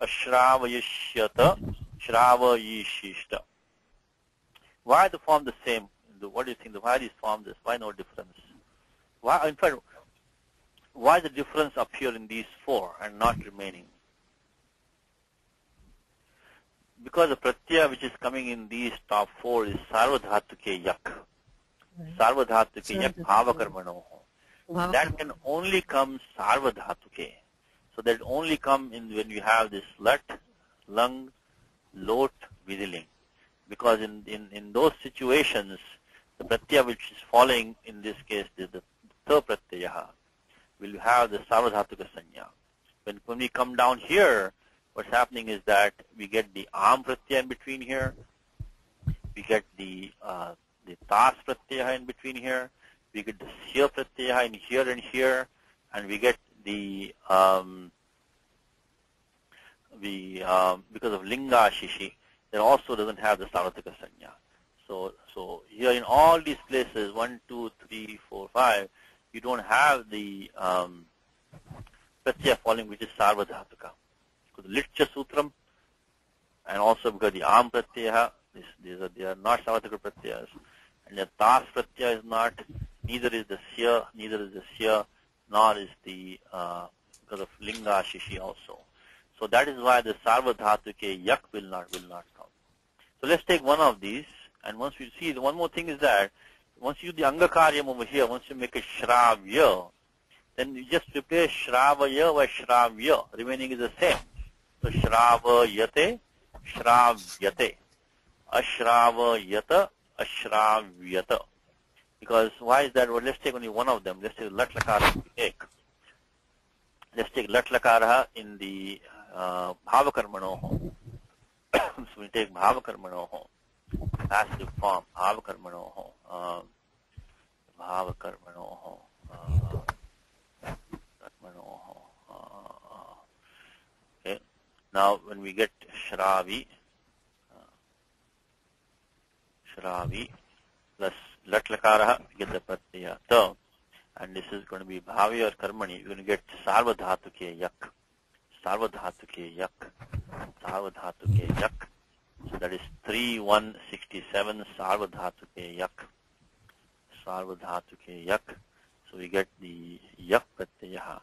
Ashravayishyata, Shravayishishta. Why the form the same? What do you think? Why these forms this? Why no difference? Why, in fact, why the difference appear in these four and not remaining? Because the pratyaya which is coming in these top four is sarvadhatuke yak. Sarvadhatuke yak bhavakarmanoho. That can only come sarvadhatuke. So that only come in when you have this lat, lung, lot, vidiling. Because in those situations, the pratyaya which is following in this case is the third pratyaya will have the sarvadhatuka sanya. When we come down here, what's happening is that we get the am pratyaya in between here, we get the tas pratyaya in between here, we get the sya pratyaya in here and here, and we get the because of linga shishi, it also doesn't have the sarvadhatuka sanya. So here in all these places, 1, 2, 3, 4, 5, you don't have the pratyaya following which is sarvadhatuka. Because the litcha sutram and also because the am pratyaya, they are not sarvadhatuka pratyayas. And the tas pratyaya is not, neither is the sya, nor is the, because of linga shishi also. So that is why the sarvadhatuke yak will not come. So let's take one of these. And once we see, one more thing is that once you do the angakaryam over here, once you make it shravya, then you just replace shravaya by shravya. Remaining is the same. So shravayate, shravyate, ashravayata, ashravyata. Because why is that? Well, let's take only one of them. Let's take lat lakara. Let's take lat lakara in the bhavakarmanoho. So we take bhavakarmanoho. Passive form, bhavakarmanoho, okay. Now when we get shravi plus lat lakara, we get the pratyaya ta, and this is going to be bhavi or karmani. You're going to get sarvadhatuke yak. So that is 3167 sarvadhatuke yak. So we get the yak pratyaya.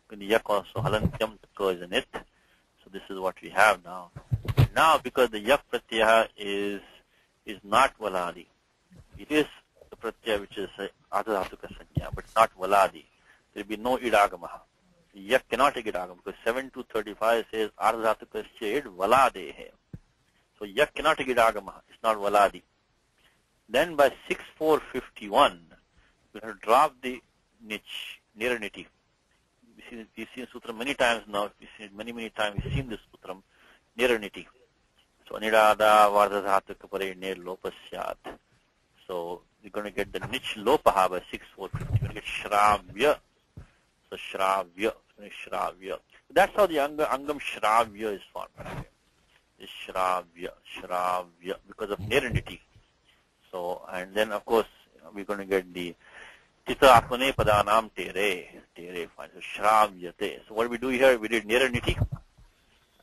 The yak also halantyam occurs in it. So this is what we have now. Now because the yak pratyaya is not valadi. It is the pratyaya which is ardhadhatuka sanya, but not valadi. There will be no idagama. Yak cannot take idagama because 7-35 says ardhadhatuka id valadehe. So yak cannot take idagama. It's not valadi. Then by 6451, we have to drop the niche, niraniti. We've seen sutram many times now. We've seen it many times. We've seen this sutram, niraniti. So nirada vardhadhatuka pare nir lopasyat. So we're going to get the niche lopaha by 6450. We're going to get shravya. So shravya. That's how the angam shravya is formed. Is shravya, because of niraniti. So, and then of course, we're going to get the tita apane padanam tere, fine. So shravyate. So what we do here, we did niraniti,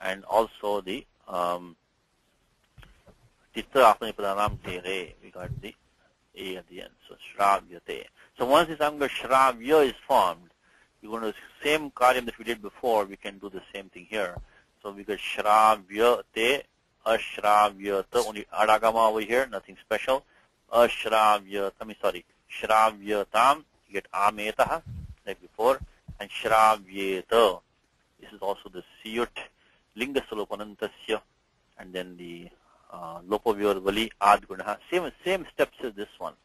and also the tita apane padanam tere, we got the A at the end. So shravyate. So once this anga shravya is formed, we're going to same karyam that we did before, we can do the same thing here. So we get shravyate, ashravyata, only adagama over here, nothing special. Shravyatam, shravyatam, you get ametaha, like before, and shravyeta. This is also the siyut, linga salopanantasya, and then the lopavyur vali adgunaha. Same steps as this one,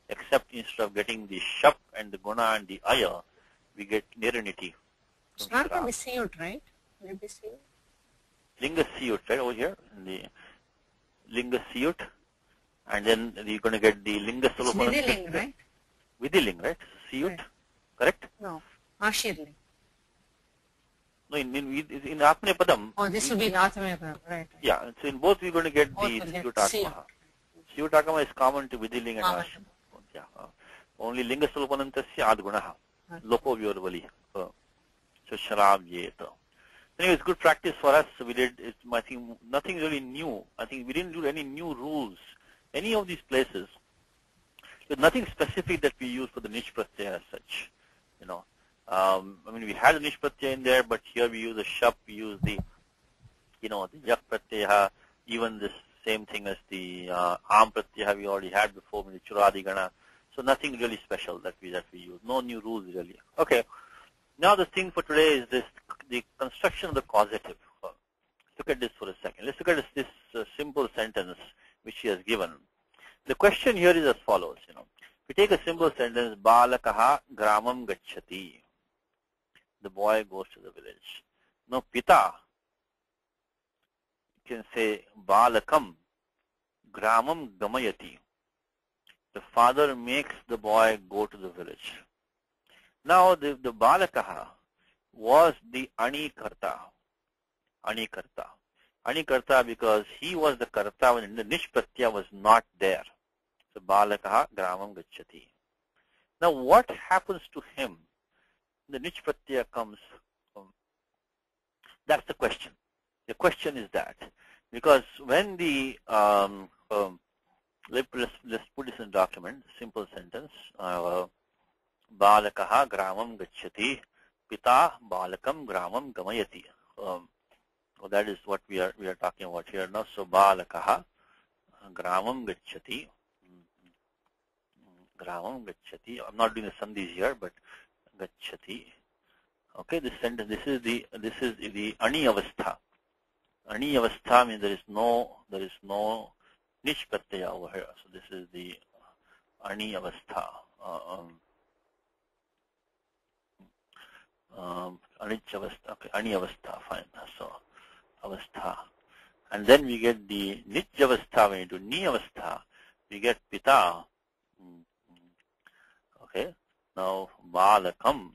except instead of getting the shap and the guna and the aya, we get niraniti. It's not going to be siyut, right? Will it be siyut? Linga siyut, right over here, in the linga siyut, and then you're going to get the linga salopanantasya. Vidiling, right? Vidiling, right? Siyut, right. Correct? No, ashirling. No, in Atmanepadam. Oh, this will be Atmanepadam, right. Yeah, so in both we're going to get Both the will get Siyutakamaha. Siyutakama is common to Vidiling and Common. Ash. Yeah. Only Linga Sulpanantasya Adgunaha. Lopo Vyorvali. So Sharab Yeta. Anyway, it's good practice for us. So we did, I think, nothing really new. I think we didn't do any new rules. Any of these places, there's nothing specific that we use for the niche pratyaya as such. You know, I mean, we had a niche pratyaya in there, but here we use the shap, we use the, you know, the yak pratyaya, even this same thing as the am pratyaya we already had before with the churadigana. So nothing really special that we use. No new rules really. Okay. Now the thing for today is this: the construction of the causative. Let's look at this for a second. Let's look at this simple sentence which he has given. The question here is as follows. You know, we take a simple sentence: Balakaha gramam gacchati. The boy goes to the village. Now, Pita, you can say Balakam gramam gamayati. The father makes the boy go to the village. Now, the Balakaha was the Anikarta. Anikarta. Anikarta because he was the Karta when the Nish Pratyaya was not there. So, Balakaha Gramam Gacchati. Now, what happens to him? The Nish Pratyaya comes. That's the question. The question is that. Because when the, let's put this in a document, simple sentence. Balakaha gramam gacchati, pita balakam gramam gamayati. So that is what we are talking about here now. So balakaha gramam gacchati, gramam gacchati. I'm not doing the sandhis here, but gacchati. Okay, this sentence. This is the ani avastha. Ani avastha means there is no nish pratyaya over here. So this is the ani avastha. Okay, ani avastha, fine. So avastha, and then we get the nich avastha. When you do ni avastha, we get pita. Okay, now balakam.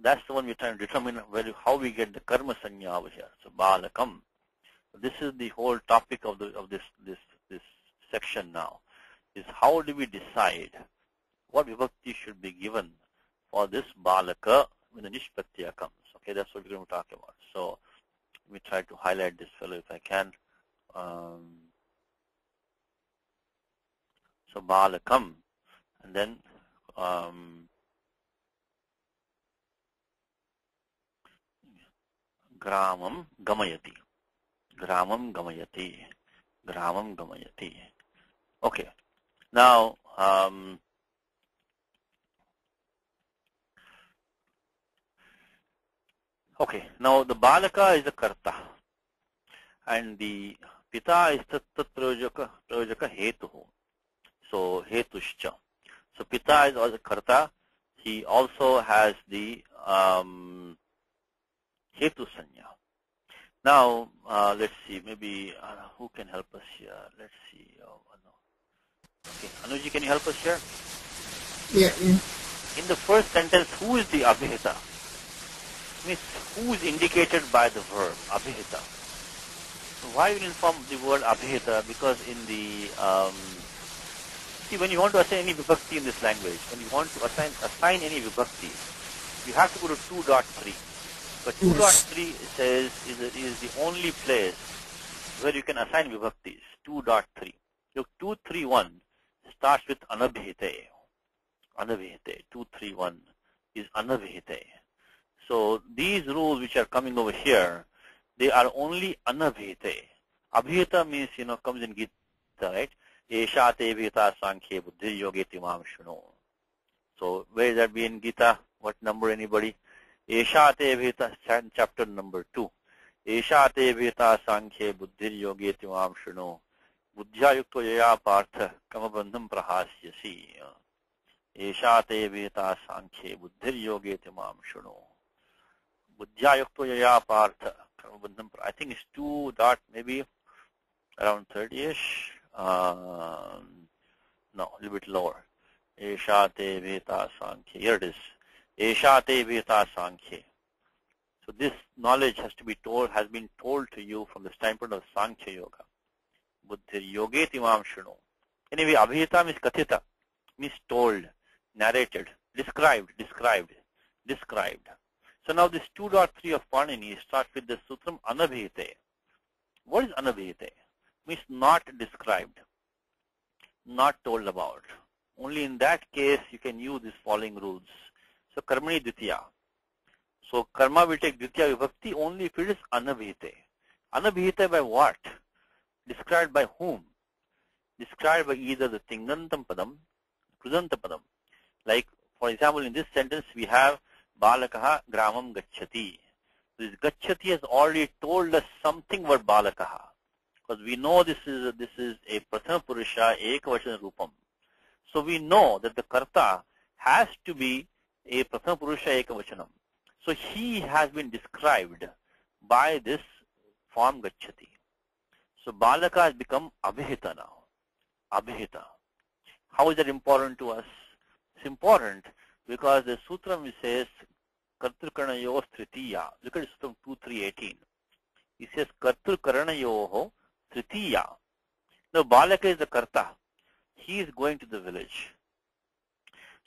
That's the one we're trying to determine how we get the karma sanya over here. So balakam. This is the whole topic of this section now. Is how do we decide what vibhakti should be given for this balaka when the nish pratyaya comes? Okay, that's what we're going to talk about. So let me try to highlight this fellow if I can. So balakam, and then gramam gamayati. Gramam gamayati. Gramam gamayati. Okay. Now, okay. Now the balaka is the karta, and the pita is the prayojaka hetu. So hetushcha. So pita is also karta. He also has the hetu sanya. Now let's see. Maybe who can help us here? Let's see. Okay, Anuji, can you help us here? Yeah. In the first sentence, who is the abhita? Means who is indicated by the verb abhita. So why we inform the word abhita? Because in the see, when you want to assign any vibhakti in this language, when you want to assign any vibhakti, you have to go to 2.3. But 2.3 says is the only place where you can assign vibhaktis. 2.3. So 231 starts with anabhite. Anabhite. 231 is anabhite. So these rules which are coming over here, they are only anabhite. Abhita means, comes in Gita, right? Esha te bhita sankhye buddhi yoge timam shuno. So where is that be in Gita? What number, anybody? Esha te bhita, chapter number 2. Esha te bhita sankhye buddhi yoge timam shuno. Buddhya yukto yaya partha kamabandham prahasyasi. Esha te bhita sankhye buddhi yoge timam shuno. Buddhya yukto yaya partha kamabandham prahasyasi. I think it's 2 dot maybe around 30-ish. No, a little bit lower. Esha te bhita sankhye. Here it is. Esha te bhita sankhye. So this knowledge has been told to you from the standpoint of Sankhya Yoga. Buddhi yoge timam shunu. Anyway, abhita means kathita, means told, narrated, described. So now this 2.3 of Panini starts with the sutram anabhite. What is anabhite? Means not described, not told about. Only in that case you can use these following rules. So karmani dvitiya. So karma will take dvitiya vibhakti only if it is anabhite. Anabhite by what? Described by whom? Described by either the tingantam padam, krudanta padam. Like, for example, in this sentence we have balakaha gramam gacchati. This gacchati has already told us something about balakaha. Because we know this is a prathama purusha ekavachana rupam. So we know that the karta has to be a prathama purusha ekavachanam. So he has been described by this form gacchati. So balaka has become abhita now. Abhita. How is that important to us? It's important because the sutram says kartrukaranayoh tritiya. Look at sutram 2.3.18. It says kartrukaranayoh tritiya. Now balaka is the karta. He is going to the village.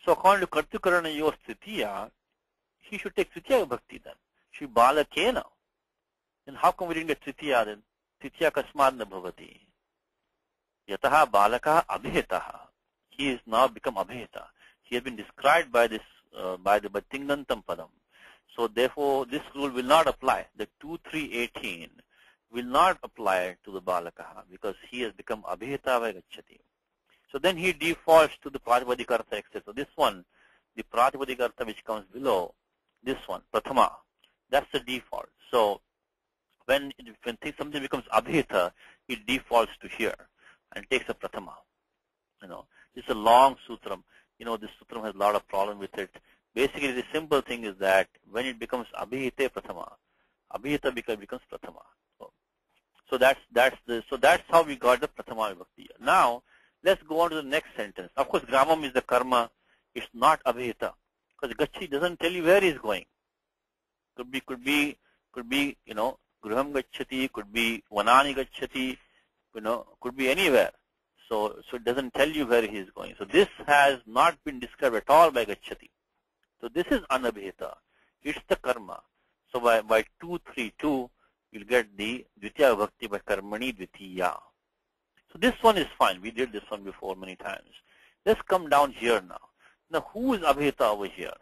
So according to kartrukaranayoh tritiya, he should take tritiya bhakti then. Should balakena. Then how come we didn't get tritiya then? Tritiya kasmad na bhavati. Yataha balaka abhitaha. He is now become abhita. He has been described by this by tingantam padam. So therefore this rule will not apply. The 2.3.18 will not apply to the balakaha because he has become abhita by gacchati. So then he defaults to the pratipadikarta, etc. So this one, the pratipadikarta which comes below, this one, prathama, that's the default. So when something becomes abhita, it defaults to here and takes a prathama. It's a long sutram. This sutram has a lot of problem with it. Basically, the simple thing is that when it becomes abhite prathama, abhita becomes prathama. So that's how we got the prathama vibhakti. Now let's go on to the next sentence. Of course, gramam is the karma. It's not abhita because gachi doesn't tell you where he's going. Could be griham gacchati, could be vanani gacchati, could be anywhere. So it doesn't tell you where he is going. So this has not been described at all by gacchati. So this is anabhita. It's the karma. So by 2.3.2, you'll get the dvitiya bhakti by karmani dvitiya. So this one is fine. We did this one before many times. Let's come down here now. Now who is abhita over here?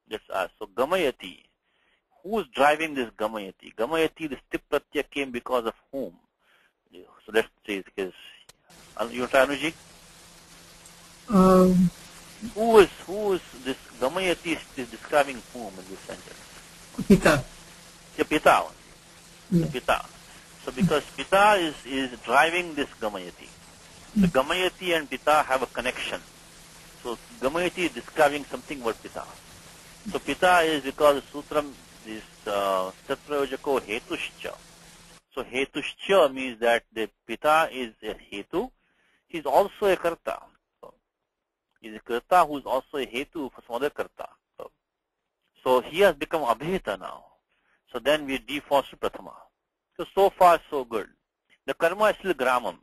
Let's ask. So gamayati. Who is driving this gamayati? Gamayati, this tip pratyaya came because of whom? So let's see. Because you try, Anuji? Who is this gamayati is describing whom in this sentence? Pita. The pita. The pita. So because pita is driving this gamayati. The gamayati and pita have a connection. So gamayati is describing something about pita. So pita is because the sutram is satrayojako hetushcha. So hetushcha means that the pita is a hetu. He is also a karta. He is a karta who is also a hetu for some other karta. So he has become abhita now. So then we default to prathama. So far so good. The karma is still gramam.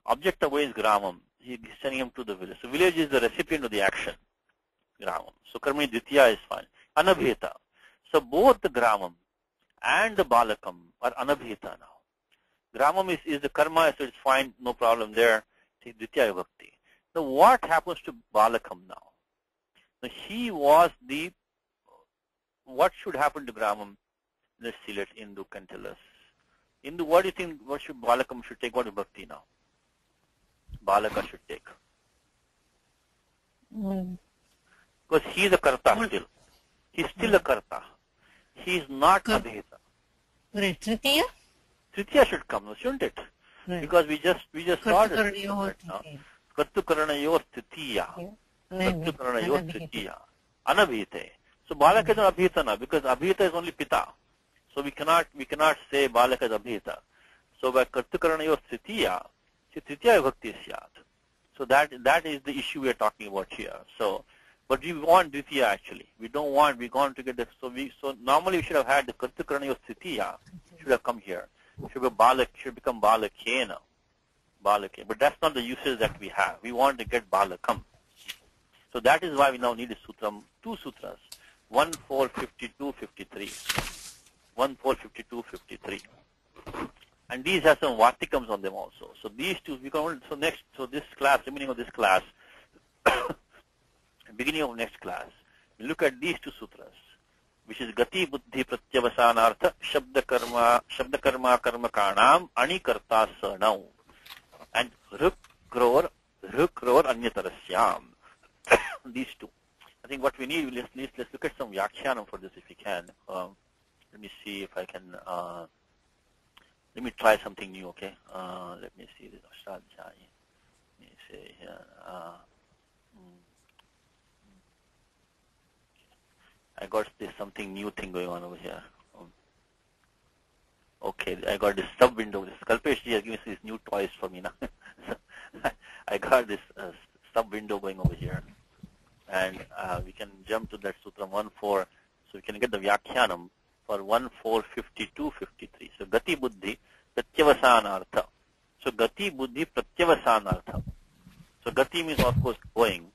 Object away is gramam. He is sending him to the village. So village is the recipient of the action. Gramam. So karmani dvitiya is fine. Anabhita. So both the gramam and the balakam are anabhita now. Gramam is the karma, so it's fine, no problem there. It's dvitiya vibhakti. Now what happens to balakam now? Now he was what should happen to gramam? Let's see, let Indu can tell us. Indu, what do you think, what should balakam should take? What vibhakti now? Balaka should take. Because he is a karta still. He is still a karta. He is not abhita. Right. Tritiya? Tritiya should come, shouldn't it? Right. Because we just saw it right now. Kartukaranayoh tritiya. Kartukaranayoh tritiya. Anabhite. So balaka is not abhita now because abhita is only pita. So we cannot say balaka is abhita. So by kartukaranayoh tritiya, tritiya vibhakti syat. So that is the issue we are talking about here. So But we want Dvitiya actually. We don't want, we want to get the, so normally we should have had the Kartukaranayo Sthitiya should have come here. Should be Balak, should become Balakena. Balake. But that's not the usage that we have. We want to get Balakam. So that is why we now need a sutram, two sutras, 1, 4, 52, 53. 1, 4, 52, 53. And these have some Vartikams on them also. So these two, we can only, so this class, beginning of this class, beginning of next class, we look at these two sutras, which is Gati Buddhi Pratyavasanartha Shabda Karma Karma Kanam Ani Karta Sarnau and Rukror Anyatarasyam. These two. I think what we need, let's look at some Vyakhyanam for this if we can. Let me see if I can, let me try something new, okay? Let me see this Ashtadhyayi. Let me say here. I got this something new thing going on over here. Okay, I got this sub window. This Kalpesh ji has given these new toys for me now. I got this sub window going over here. And we can jump to that Sutra 1.4, so we can get the Vyakhyanam for 1.4.52.53. So Gati Buddhi Pratyavasanartha. So Gati Buddhi Pratyavasanartha. So Gati means of course going.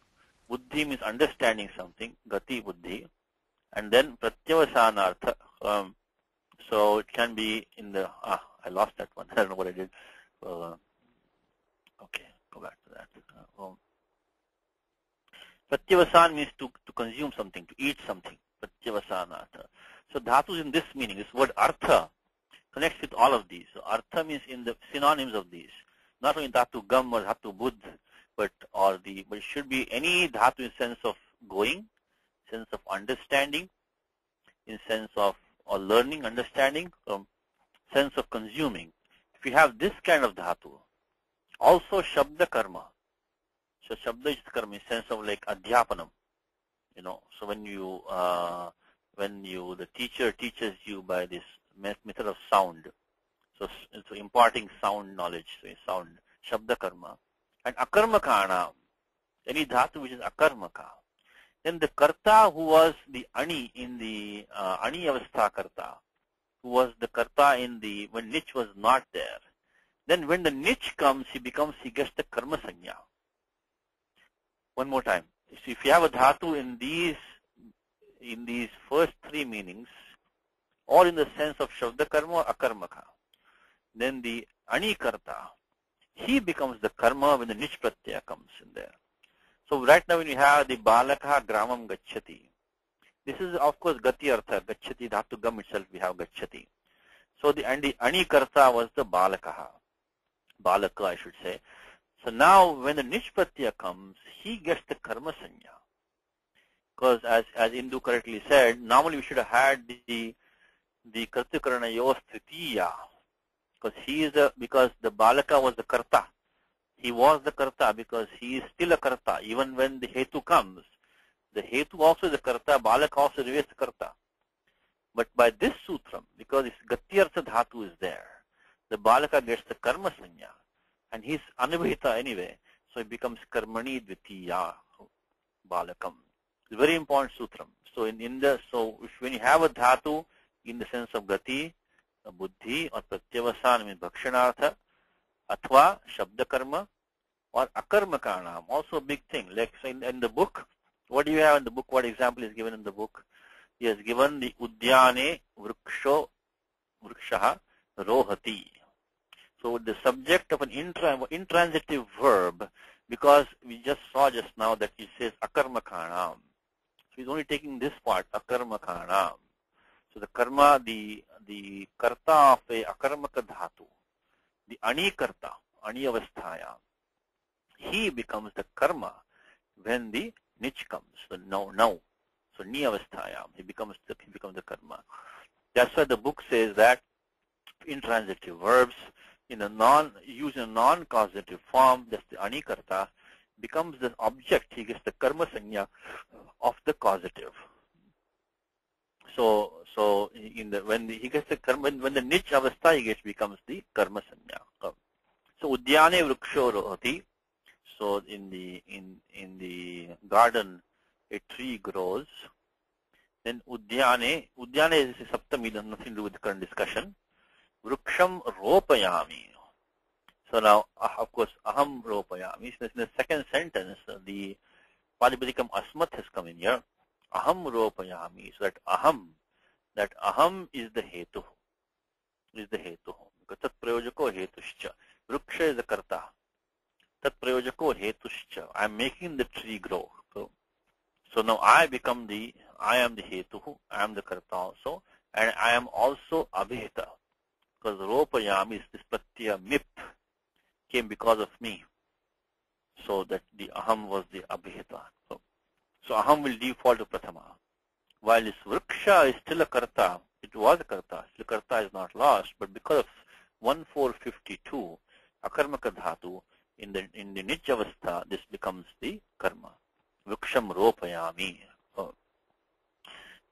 Buddhi means understanding something. Gati Buddhi. And then Pratyavasanartha. So it can be in the, I lost that one. I don't know what I did. Okay, go back to that. Pratyavasan means to consume something, to eat something. Pratyavasanartha. So dhatu in this meaning, this word artha connects with all of these. So artha means in the synonyms of these. Not only dhatu gam or dhatu buddh, but it should be any dhatu in sense of going, sense of understanding, in sense of or learning, understanding, sense of consuming. If you have this kind of dhatu, also shabda karma. So shabda is karma in sense of like adhyapanam. You know, so when the teacher teaches you by this method of sound, so imparting sound knowledge, so sound, shabda karma. And akarmakana, any dhatu which is akarmaka. Then the karta who was the ani in the ani avastha karta, who was the karta in the, when nich was not there. Then when the nich comes, he gets the karma sanya. One more time. So if you have a dhatu in these first three meanings, or in the sense of shabda karma or akarmaka, then the ani karta, he becomes the karma when the nich pratyaya comes in there. So right now when you have the balaka gramam gacchati, this is of course gati artha, gacchati, dhatu gam itself we have gacchati. So the ani karta was the balaka I should say. So now when the nich pratyaya comes, he gets the karma sanya. Because as Indu correctly said, normally we should have had the kartukaranayo sthitiya. Because the balaka was the karta. He was the karta because he is still a karta. Even when the hetu comes, the hetu also is the karta, balaka also remains the karta. But by this sutram, because this gatyartha dhatu is there, the balaka gets the karma sanya. And he's anubhita anyway, so it becomes karmani dvitiya balakam. It's a very important sutram. So when you have a dhatu in the sense of gati, buddhi, or pratyavasan means bhakshanartha, athva, shabda karma, or akarmakanam, also a big thing. Like so in the book, what do you have in the book? What example is given in the book? He has given the udyane vrikshaha rohati. So the subject of an intransitive verb, because we just saw just now that it says akarmakanam. So he's only taking this part, akarmakanam. So the karma, the karta of a akarmaka dhatu, the ani karta, ani avasthaya, he becomes the karma when the nich comes. So now. So ni avasthaya, he becomes the karma. That's why the book says that intransitive verbs used in a non-causative form, that's the ani karta, becomes the object. He gets the karma sanya of the causative. So when he gets the karma, when the nich avastha he gets, becomes the karma sanya. So udyane vriksho rohati. So in the garden, a tree grows. Then udyane is saptami, nothing to do with the current discussion. Vruksham ropayami. So now, of course, aham ropayami. So in the second sentence, the Palipadikam asmat has come in here. Aham ropayami. So that aham is the hetu. Because tat prayojako hetuscha. Vruksha is the karta. Tat prayojako hetuscha. I am making the tree grow. So now I am the hetu, I am the karta also, and I am also abhita. Because ropayami is this pratyaya mip came because of me. So that the aham was the abhita. So aham will default to prathama. While this vriksha is still a karta, it was a karta, still karta is not lost, but because of 1452, akarmaka dhatu, in the nijavastha, this becomes the karma. Vriksham ropayami.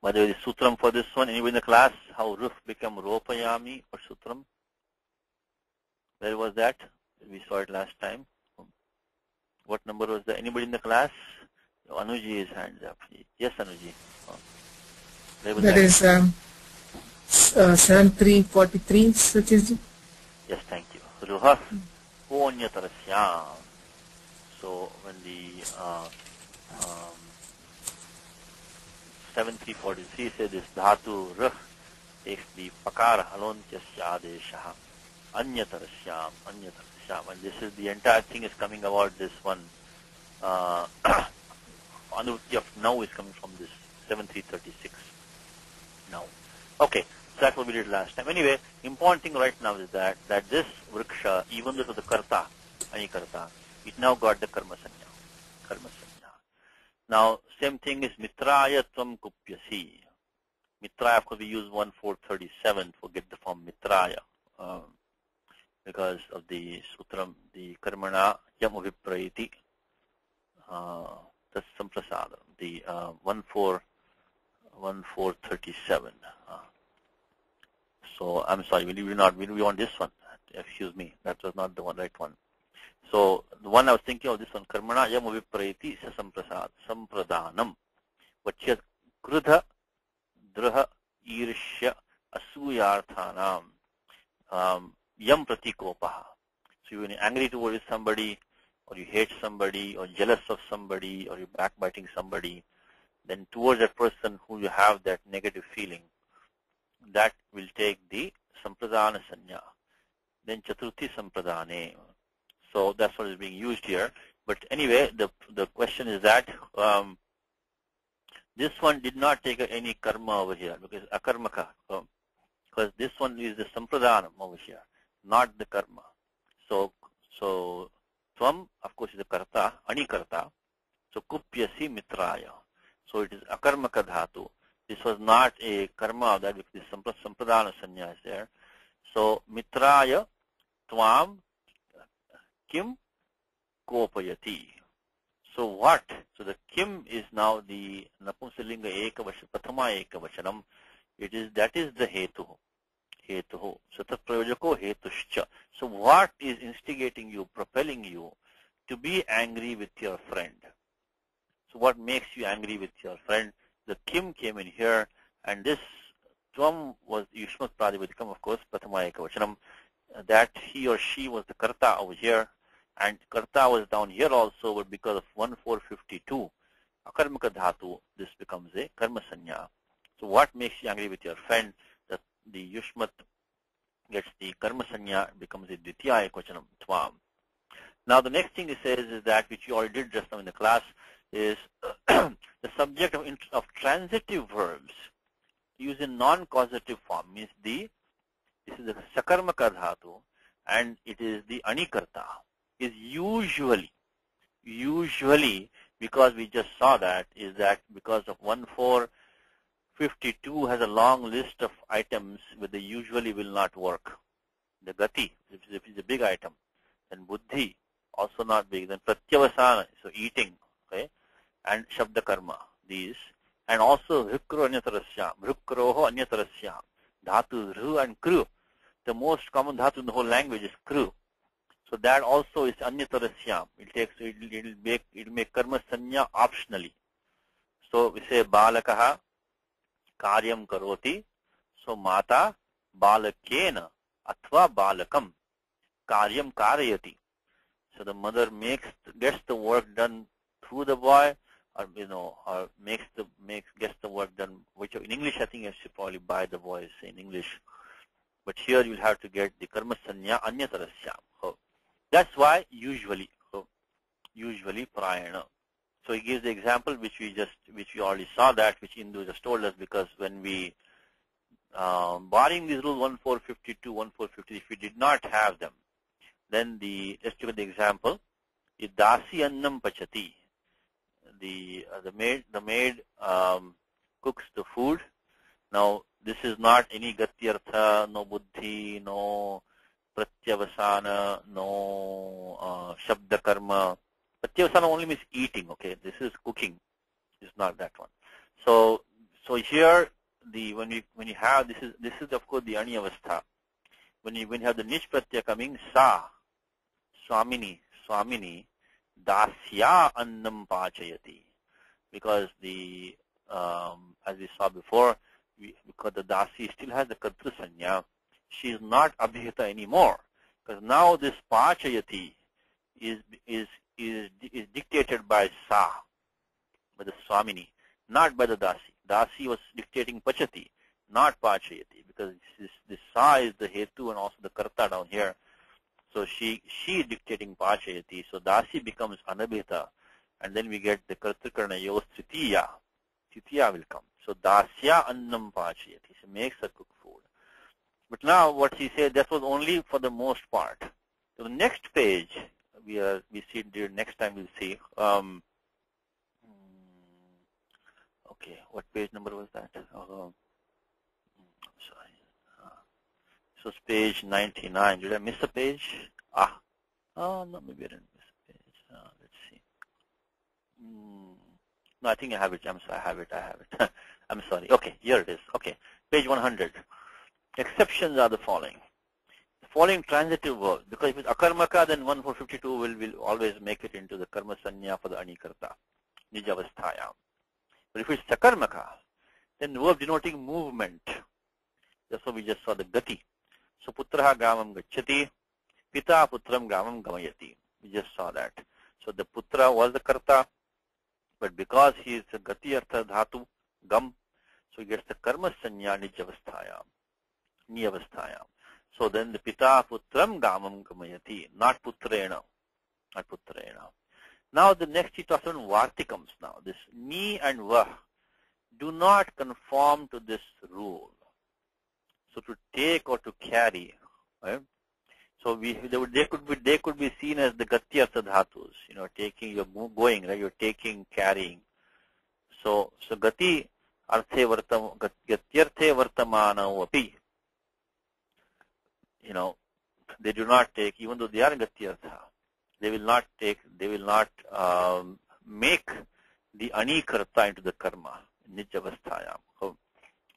By the way, the sutram for this one, anybody in the class, how roof become ropayami or sutram? Where was that? We saw it last time. What number was that? Anybody in the class? Anuji is hands up. Yes, Anuji. That is 7343, Satyajit. Yes, thank you. Ruha Ponyatarasya. So when the 7343 says this dhatu ruh takes the pakara halontyasya adesha anyatarasyam. And this is the entire thing is coming about this one. Anurti of now is coming from this 7336 now. Okay, so that's what we did last time. Anyway, important thing right now is that this vriksha, even though it was the karta, anikarta, it now got the karma sanya. Now, same thing is mitraya tvam kupyasi. Mitraya, of course, we use 1437 to get the form mitraya because of the sutram, the karmana yam aviprayati. That's samprasada, the 1437. So I'm sorry, we want this one. Excuse me, that was not the right one. So the one I was thinking of, this one, karmana yam aviprayati sampradanam, which is krudha, drha, irshya, asuyarthanam, yam pratikopaha. So when you're angry towards somebody, or you hate somebody, or jealous of somebody, or you're backbiting somebody, then towards that person who you have that negative feeling, that will take the sampradana sanya. Then chaturthi sampradane. So that's what is being used here. But anyway, the question is that this one did not take any karma over here because akarmaka. Because this one is the sampradhanam over here, not the karma. So tvam, of course, is the karta, anikarta. So kupyasi mitraya. So it is akarmaka dhatu. This was not a karma that because the sampradana sanya is there. So mitraya tvam kim kopayati. So what? So the kim is now the napumsalinga ekavachanam, prathama ekavachanam. That is the hetu. So tat prayojako hetushcha. So what is instigating you, propelling you to be angry with your friend? So what makes you angry with your friend? The kim came in here, and this tvam was yushmat pradipadikam, of course, prathama ekavachanam. That he or she was the karta over here, and karta was down here also, but because of 1452, akarmaka dhatu, this becomes a karma sanya. So what makes you angry with your friend? That the yushmat gets the karma sanya, becomes a ditya ekvachanam, tvam. Now the next thing it says is that, which you already did just now in the class, is the subject of transitive verbs used in non-causative form. Means this is the sakarmaka dhatu, and it is the anikarta. Is usually, because we just saw that, is that because of 1452 has a long list of items where the usually will not work. The gati, if it's a big item, then buddhi, also not big. Then pratyavasana, so eating, okay, and shabda karma, these, and also hikro anyatarasyam, hikroho anyatarasyam, dhatu rhu and kru. The most common dhatu in the whole language is kru. So that also is anyatarasyam. It'll make karma sanya optionally. So we say balakaha karyam karoti. So mata balakena athva balakam karyam karayati. So the mother gets the work done through the boy, or or gets the work done. Which in English I think I should probably buy the boys in English, but here you'll have to get the karma sanya anyatarasyam. So that's why usually prayana. So he gives the example which we already saw, that which Hindu just told us, because when we barring these rules 1452, 1450, if we did not have them, then let's give the example. Dasi annam pachati. The maid cooks the food. Now this is not any gatyartha, no buddhi, no pratyavasana, no shabda karma. Pratyavasana only means eating. Okay, this is cooking. It's not that one. So here when you have this is of course the ani avastha. When you have the nish pratyaya coming, sa swamini dasya annam pachayati, because as we saw before, because the dasi still has the kartru sanya, she is not abhita anymore, because now this pachayati is dictated by sa, by the swamini, not by the dasi. Dasi was dictating pachati, not pachayati, because this sa is the hetu and also the karta down here. So she is dictating pachayati. So dasi becomes anabhita, and then we get the kartrikarna yos tritiya. Tritiya will come. So dasya annam pachayati. She makes her cook food. But now what she said, that was only for the most part. So the next page we see next time we'll see. Okay, what page number was that? Sorry. So it's page 99. Did I miss a page? No, maybe I didn't miss a page. Let's see. No, I think I have it. I'm sorry, I have it. I'm sorry. Okay, here it is. Okay, page 100. Exceptions are the following. The following transitive verbs. Because if it's akarmaka, then 1452 will always make it into the karma sanya for the anikarta, nijavasthaya. But if it's sakarmaka, then the verb denoting movement. That's what we just saw, the gati. So putraha gamam gacchati, pita putram gamam gamayati. We just saw that. So the putra was the karta, but because he is a gati artha dhatu, gam, so he gets the karma sanya niyavasthaya. So then the pita putram gamam gamayati, not putrena. Now the next he talks about vartikams now. This ni and vah do not conform to this rule. So to take or to carry, right? So they could be seen as the gatyartha dhatus. Taking, you're going, right? You're taking, carrying. So gati arthe gatyarthe vartamana api. They do not take, even though they are gatyartha. They will not make the anikarta into the karma, nijavasthayam.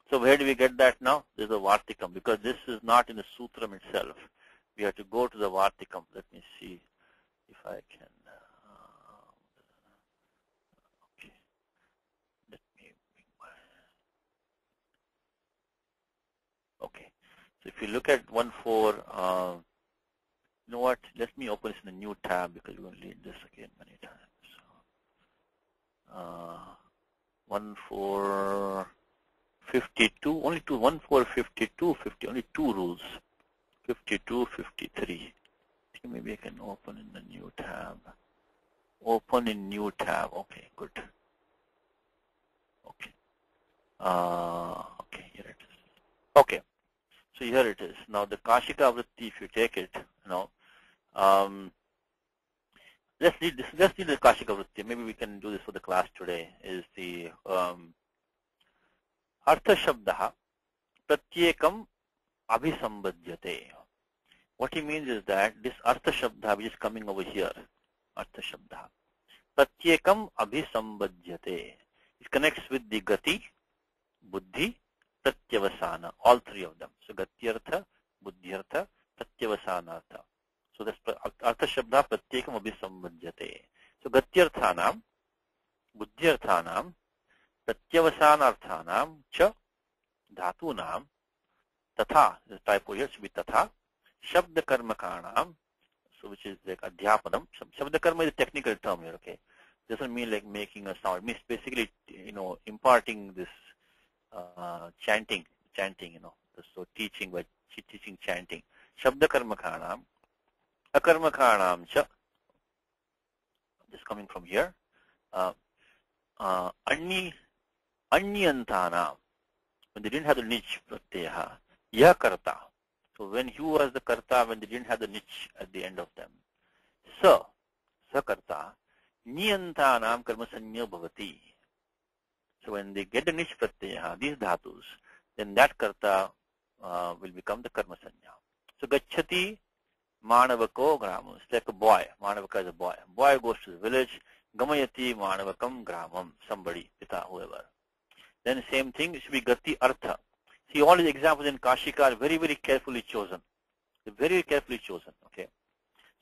So where do we get that now? There's a vartikam, because this is not in the sutram itself. We have to go to the vartikam. Let me see if I can. Okay. Let me bring okay. So if you look at 1.4, you know what? Let me open this in a new tab, because we're going to read this again many times. So, 1.4.52, only two, 1.4.52, 50, only two rules. 52, 53. Maybe I can open in the new tab. Open in new tab. Okay, good. Okay. Okay, here it is. Okay. So here it is. Now the Kashika Vritti, if you take it, let's read this. Let's read the Kashika Vritti. Maybe we can do this for the class today. Is the Artha Shabdaha Pratyekam Abhisambhadyate. What he means is that this Artha Shabda, which is coming over here, Artha Shabda, Pratyekam Abhisambhadyate. It connects with the Gati, Buddhi, Pratyavasana, all three of them. So Gatyartha, Buddhyartha, Pratyavasanartha. So that's Artha Shabda Pratyekam Abhisambhadyate. So Gatyarthanam, Buddhyarthanam, pratyavasanarthanam cha dhatunam tatha, the typo here should be tatha, shabda karmakanam, so which is like adhyapanam. Shabda karma is a technical term here, okay? Doesn't mean like making a sound. It means basically, imparting this chanting, so teaching by teaching chanting. Shabda karmakanam, akarmakanam cha, just coming from here, anyantanam, when they didn't have the nich pratyaha, ya karta. So when he was the karta, when they didn't have the nich at the end of them. Sa karta, niyantanam karma sanya bhavati. So when they get the nich pratyaha, these dhatus, then that karta will become the karma sanya. So gacchati manavako gramam. It's like a boy. Manavaka is a boy. Boy goes to the village. Gamayati manavakam gramam. Somebody, pita, whoever. Then same thing, it should be gati artha. See, all these examples in Kashika are very, very carefully chosen. They're very carefully chosen, okay?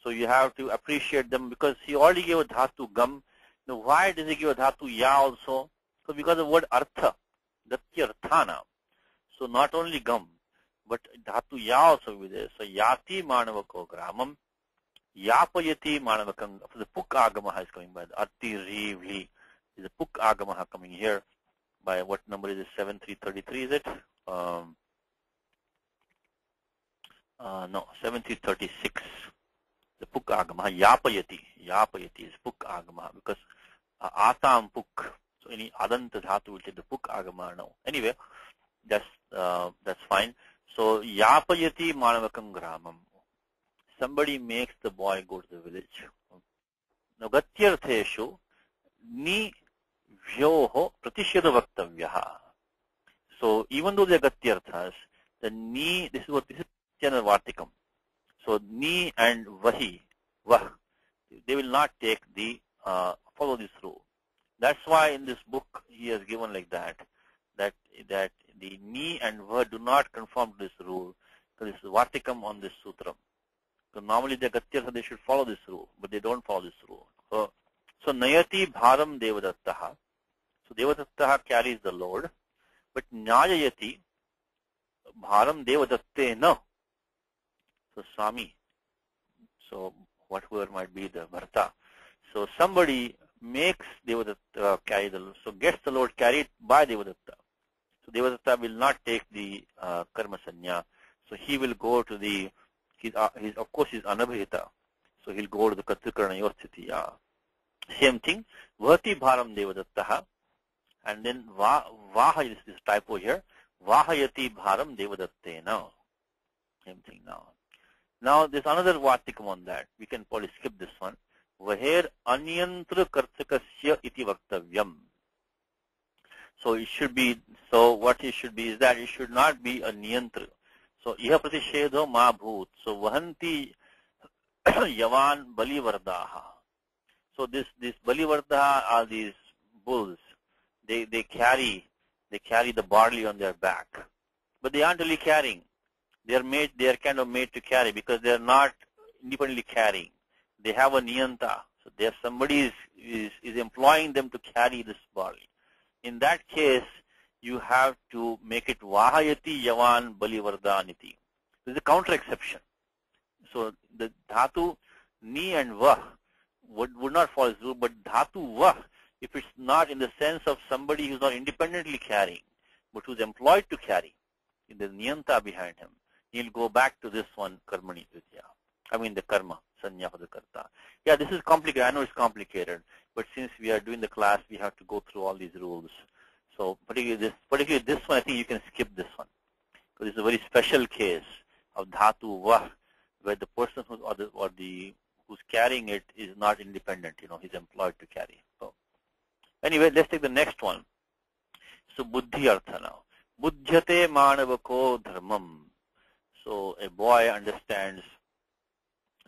So you have to appreciate them because he already gave a dhatu gam. Now why does he give a dhatu ya also? So because of the word artha, gati arthana. So not only gam, but dhatu ya also will be there. So yati manavako gramam, yapayati manavakam. The puk agamaha is coming by the arti rivli. Is the puk agamaha coming here by what number is it? 7333 is it? No, 7336. The puk agamaha yapayati. Yapayati is puk agamaha because atam puk. So any adanta dhatu will take the puk agamaha now. Anyway, that's fine. So yapayati manavakam gramam. Somebody makes the boy go to the village. Now gatyartheshu ni vyoho pratisheda vaktavyaha. So even though they are gatyarthas, the ni, this is Tyana Vartikam. So ni and vahi, vah, they will not take the follow this rule. That's why in this book he has given like that the ni and vah do not conform to this rule, because this is Vartikam on this sutram. So normally the gatyartha they should follow this rule, but they don't follow this rule. So nayati bharam devadattaha. So devadattaha carries the load, but nyayayati bharam devadatte na. So Swami, so whoever might be the Bharata. So somebody makes Devadatta carry the load, so gets the load carried by Devadatta. So Devadatta will not take the karma sanya. So he will go to his of course he's anabhita. So he'll go to the Katrikarna Yosthitiya. Same thing, Vati bharam Devadattaha, and then Vaha is this typo here, Vahayati bharam Devadattena. Same thing now. Now there's another Vartikam on that. We can probably skip this one. Vaher anyantra kartakasya iti vaktavyam. So it should be, so what it should be is that it should not be a niyantra. So iha pratishedo ma bhoot. So vahanti yavan balivardaha. So this balivardaha are these bulls. They carry the barley on their back. But they aren't really carrying. They are kind of made to carry because they are not independently carrying. They have a niyanta. So there somebody is employing them to carry this barley. In that case, you have to make it vahayati yavan balivardhaniti. This is a counter exception. So the dhatu ni and vah would not follow this rule, but dhatu vah, if it's not in the sense of somebody who's not independently carrying, but who's employed to carry, in the niyanta behind him, he'll go back to this one, karmani vidya. I mean the karma, sanya for the karta. Yeah, this is complicated. I know it's complicated, but since we are doing the class, we have to go through all these rules. So particularly this one, I think you can skip this one, because it's a very special case of dhatu vah, where the person who's carrying it is not independent. He's employed to carry. So anyway, let's take the next one. So buddhi artha now. Buddhyate manavako dharmam. So a boy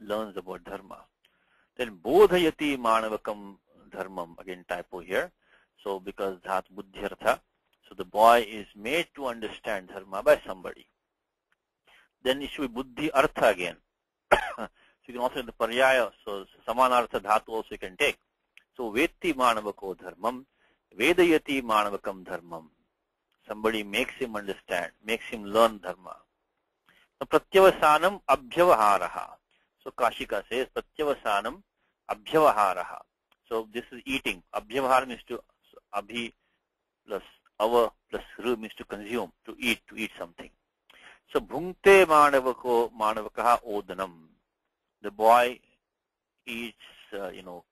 learns about dharma. Then bodhayati manavakam dharmam, again typo here. So because dhat buddhyartha, so the boy is made to understand dharma by somebody. Then it should be buddhi artha again. So you can also in the paryaya, so samanartha dhatu also you can take. So veti manavako dharmam. Vedayati manavakam dharmam. Somebody makes him understand, makes him learn dharma. So pratyavasanam abhyavaharaha. So Kashika says pratyavasanam abhyavaharaha. So this is eating. Abhyavahara means to abhi plus ava plus ru means to consume, to eat something. So bhunkte manavakaha odanam. The boy eats,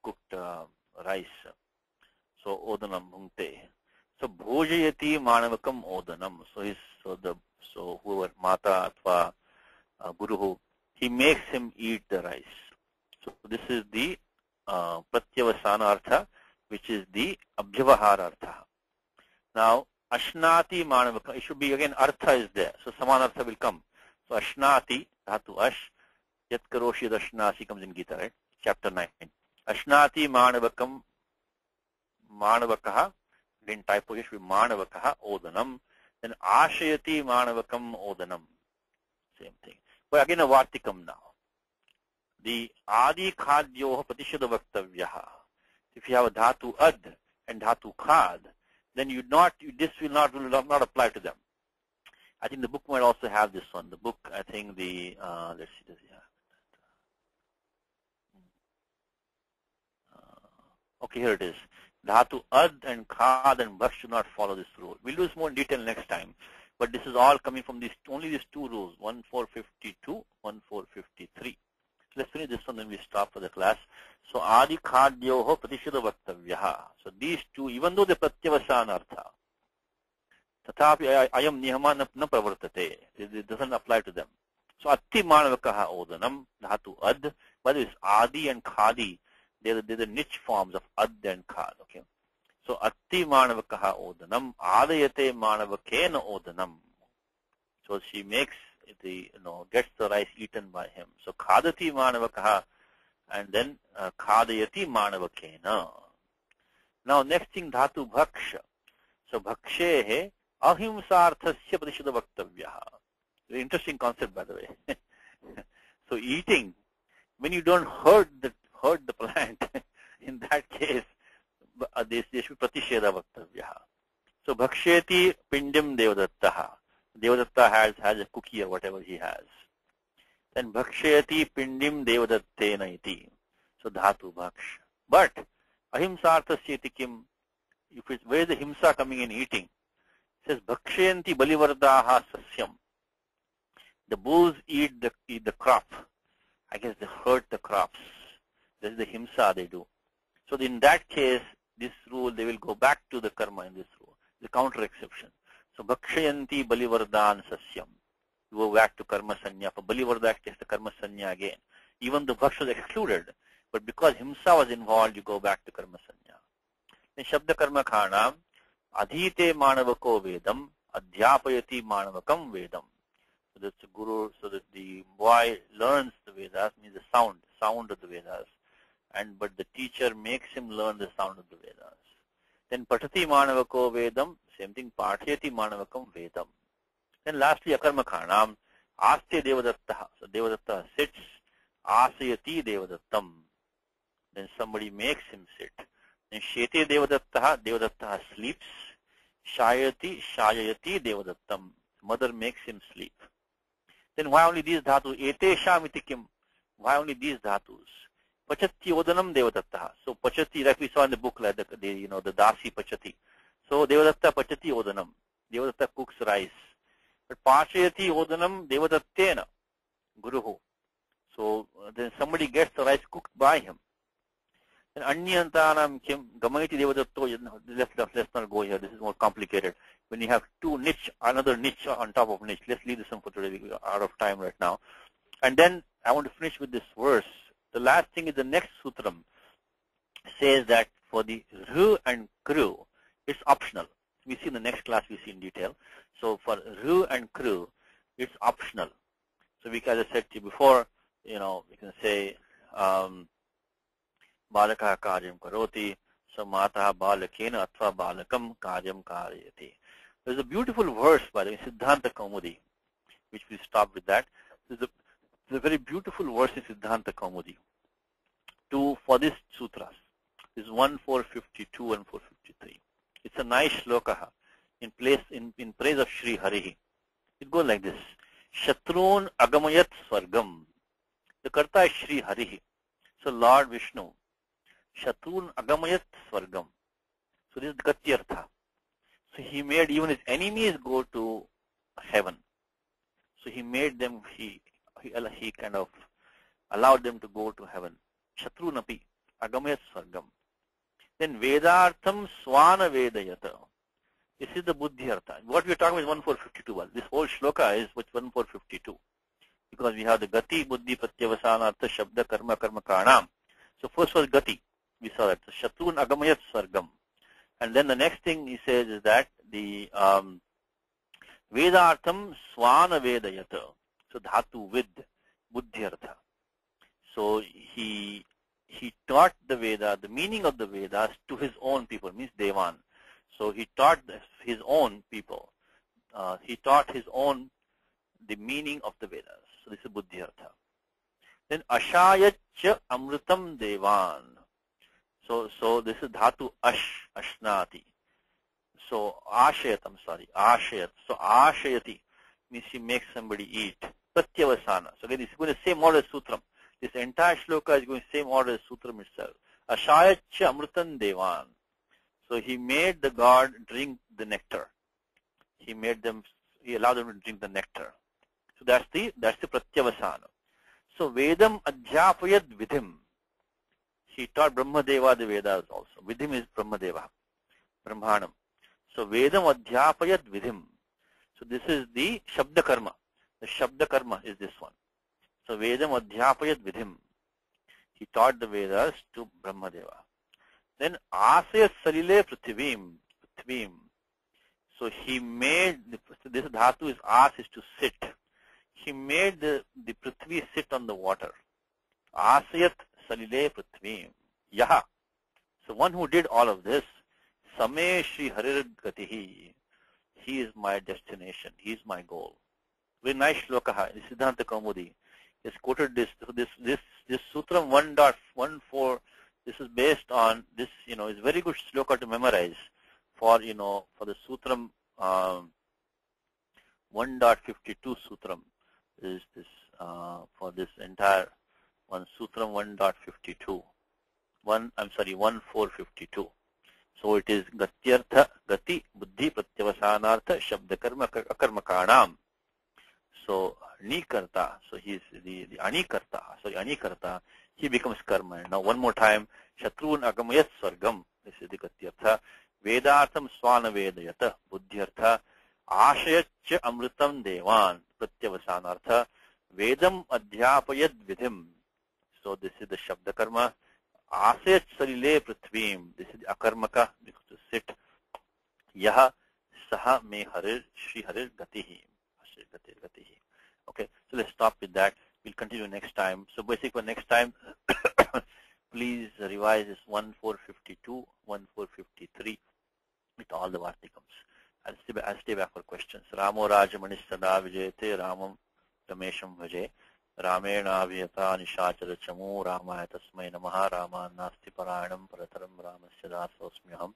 cooked rice. So odanam bhunkte. So bhojayati manavakam odanam. So whoever mata atva guru, he makes him eat the rice. So this is the pratyavasana artha, which is the abhyavahara artha. Now ashnati manavakam, it should be again artha is there. So samanartha will come. So ashnati, dhatu ash, yat karoshi ashnasi comes in Gita, right? Chapter 9. Ashnati manavakaha, then typo it should be manavakaha odanam. Then ashayati manavakam odanam. Same thing. But again a vartikam now. The adi khadyoha pratishada vaktavyaha. If you have a dhatu ad and dhatu khad, then this will not apply to them. I think the book might also have this one. The book, I think let's see, does it have it? Okay, here it is. Dhatu ad and khad and bhaksh should not follow this rule. We'll do this more in detail next time. But this is all coming from only these two rules, 1452, 1453. So let's finish this one, then we stop for the class. So adi khadyoho pratishada vaktavyaha. So these two, even though they pratyavasana artha, tathapi ayam niyama na pravartate. It doesn't apply to them. So atti manavakaha odanam, dhatu ad, but it's adi and khadi. They're the niche forms of ad and khad. Okay. So atti manavakaha odanam, adayate manavakena odanam. So she makes gets the rice eaten by him. So khadati manavakaha, and then khadayati manavakena. Now next thing, dhatu bhaksha. So bhakshehe ahimsarthasya pratishada vaktavyaha. Very interesting concept, by the way. So eating, when you don't hurt the plant, in that case, there should be pratishada vaktavyaha. So bhaksheti pindim devadattaha. Devadatta has a cookie or whatever he has. Then bhaksheti pindim devadattena iti. So dhatu bhaksh. But ahimsarthasya iti kim? Where is the himsa coming in eating? It says bhakshayanti balivardaha sasyam. The bulls eat the crop. I guess they hurt the crops. This is the himsa they do. So in that case, this rule, they will go back to the karma in this rule. The counter exception. So bhakshayanti balivardan sasyam. You go back to karma sanya. For balivarda takes the karma sanya again. Even the bhaksh was excluded, but because himsa was involved, you go back to karma sanya. Then shabda karma khanam adhite manavako vedam adhyapayati manavakam vedam. So that's the guru, so that the boy learns the Vedas, means the sound of the Vedas, but the teacher makes him learn the sound of the Vedas. Then patati manavako vedam, same thing, pathayati manavakam vedam. Then lastly, akarma khanam aste devadatta. So devadatta sits, asayati devadattam. Then somebody makes him sit. Then shete devadatta sleeps, shayati devadattam. Mother makes him sleep. Then why only these dhatus? Etesham iti kim? Why only these dhatus? Pachati odanam devadatta. So pachati, like we saw in the book, like the dasi pachati. So devadatta pachati odanam. Devadatta cooks rice. But pachayati odanam devadattena guruhu. So then somebody gets the rice cooked by him. Then anyantanam kim gamayati devadatto. Let's not go here. This is more complicated. When you have another niche on top of niche. Let's leave this one for today. We are out of time right now. And then I want to finish with this verse. The last thing is the next sutram says that for the ru and kru, it's optional. We see in the next class, we see in detail. So for ru and kru, it's optional. So as I said to you before, we can say balaka karyam karoti, so mata balakena atva balakam karyam karyati. There's a beautiful verse by the Siddhanta Kaumudi, which we stop with that. There's a very beautiful verse in Siddhanta Kaumudi for this sutras. This is 1452 and 453. It's a nice shloka in praise of Sri Hari. It goes like this. Shatrun agamayat swargam. The karta is Sri Hari. So Lord Vishnu. Shatrun agamayat swargam. So this is the Gatyartha. So he made even his enemies go to heaven. So he made them, he kind of allowed them to go to heaven. Shatrunapi agamayat swargam. Then Vedartham Swana Vedayata. This is the Buddhyartha. What we are talking about is 1452. This whole shloka is with 1452. Because we have the Gati, Buddhi, Pratyavasanartha, Shabda, Karma, Karma, Karanam. So first was Gati. We saw that. So Shatrun Agamayat Sargam. And then the next thing he says is that the Vedartham Swana Vedayata. So Dhatu with Buddhyartha. So he taught the Veda, the meaning of the Vedas to his own people, means Devan. So he taught his own people. He taught his own the meaning of the Vedas. So this is Buddhyartha. Then Ashayatcha Amritam Devan. So this is Dhatu Ashnati. So Ashayat, Ashayat. So Ashayati means he makes somebody eat. Pratyavasana. So again, this is going to same order as Sutram. This entire shloka is going same order as Sutram itself. Ashayatcha Amritam Devan. So he made the god drink the nectar. He allowed them to drink the nectar. So that's the Pratyavasana. So Vedam Adhyapayad Vidhim. He taught Brahmadeva the Vedas also. Vidhim is Brahmadeva, Brahmanam. So Vedam Adhyapayad Vidhim. So this is the Shabda Karma. The Shabda Karma is this one. So Vedam Adhyapayad Vidhim. He taught the Vedas to Brahmadeva. Then Asayat Salile Prithivim. So he made, this dhatu is as is to sit. He made the Prithvi sit on the water. Asayat Salile Prithvim. Yaha. So one who did all of this, Same Shri Harir Gatihi. He is my destination. He is my goal. Very nice shloka. Siddhanta Kaumudi has quoted this. So this Sutram 1.14. This is based on this. It's very good shloka to memorize for for the Sutram 1.52 Sutram is this for this entire one Sutram 1.52. 1452. So it is Gatyartha, Gati, Buddhi, Pratyavasanartha, Shabda Karma, Akarma Karanam. So Nikarta, so he is the Anikarta. Sorry, Anikarta, he becomes Karma. Now one more time, Shatrun Agamayat Sargam, this is the Gatyartha, Vedartham Swana Vedayata, Buddhyartha, Ashayatcha Amritam Devan, Pratyavasanartha, Vedam Adhyapayad Vidhim. So this is the Shabda Karma. Asayat Salile Prithvim, this is the Akarmaka, because to sit. Yaha Saha Me Harir, Shri Harir Gatihi. Okay, so let's stop with that. We'll continue next time. So basically for next time, please revise this 1452, 1453 with all the Vartikams. I'll stay back for questions. Ramo Rajamani Sada Vijayate Ramam Ramesham Vajay. Ramena Vyata Nishachara Chamu Ramaya Tasmai Namaha Rama Nasti Paranam Parataram Ramasya Dasosmyaham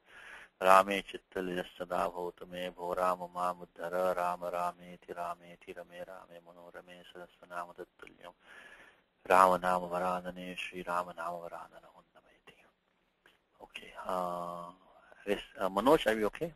Rame Chittal Sada Bhotame Bhorama Mamuddhara Rama Rameti Rameti Rame Rame Manorame Sarasvanamadattulya Rama Nama Varanane Sri Rama Nama Varanana Hundameti. Okay. Manoj, are we okay?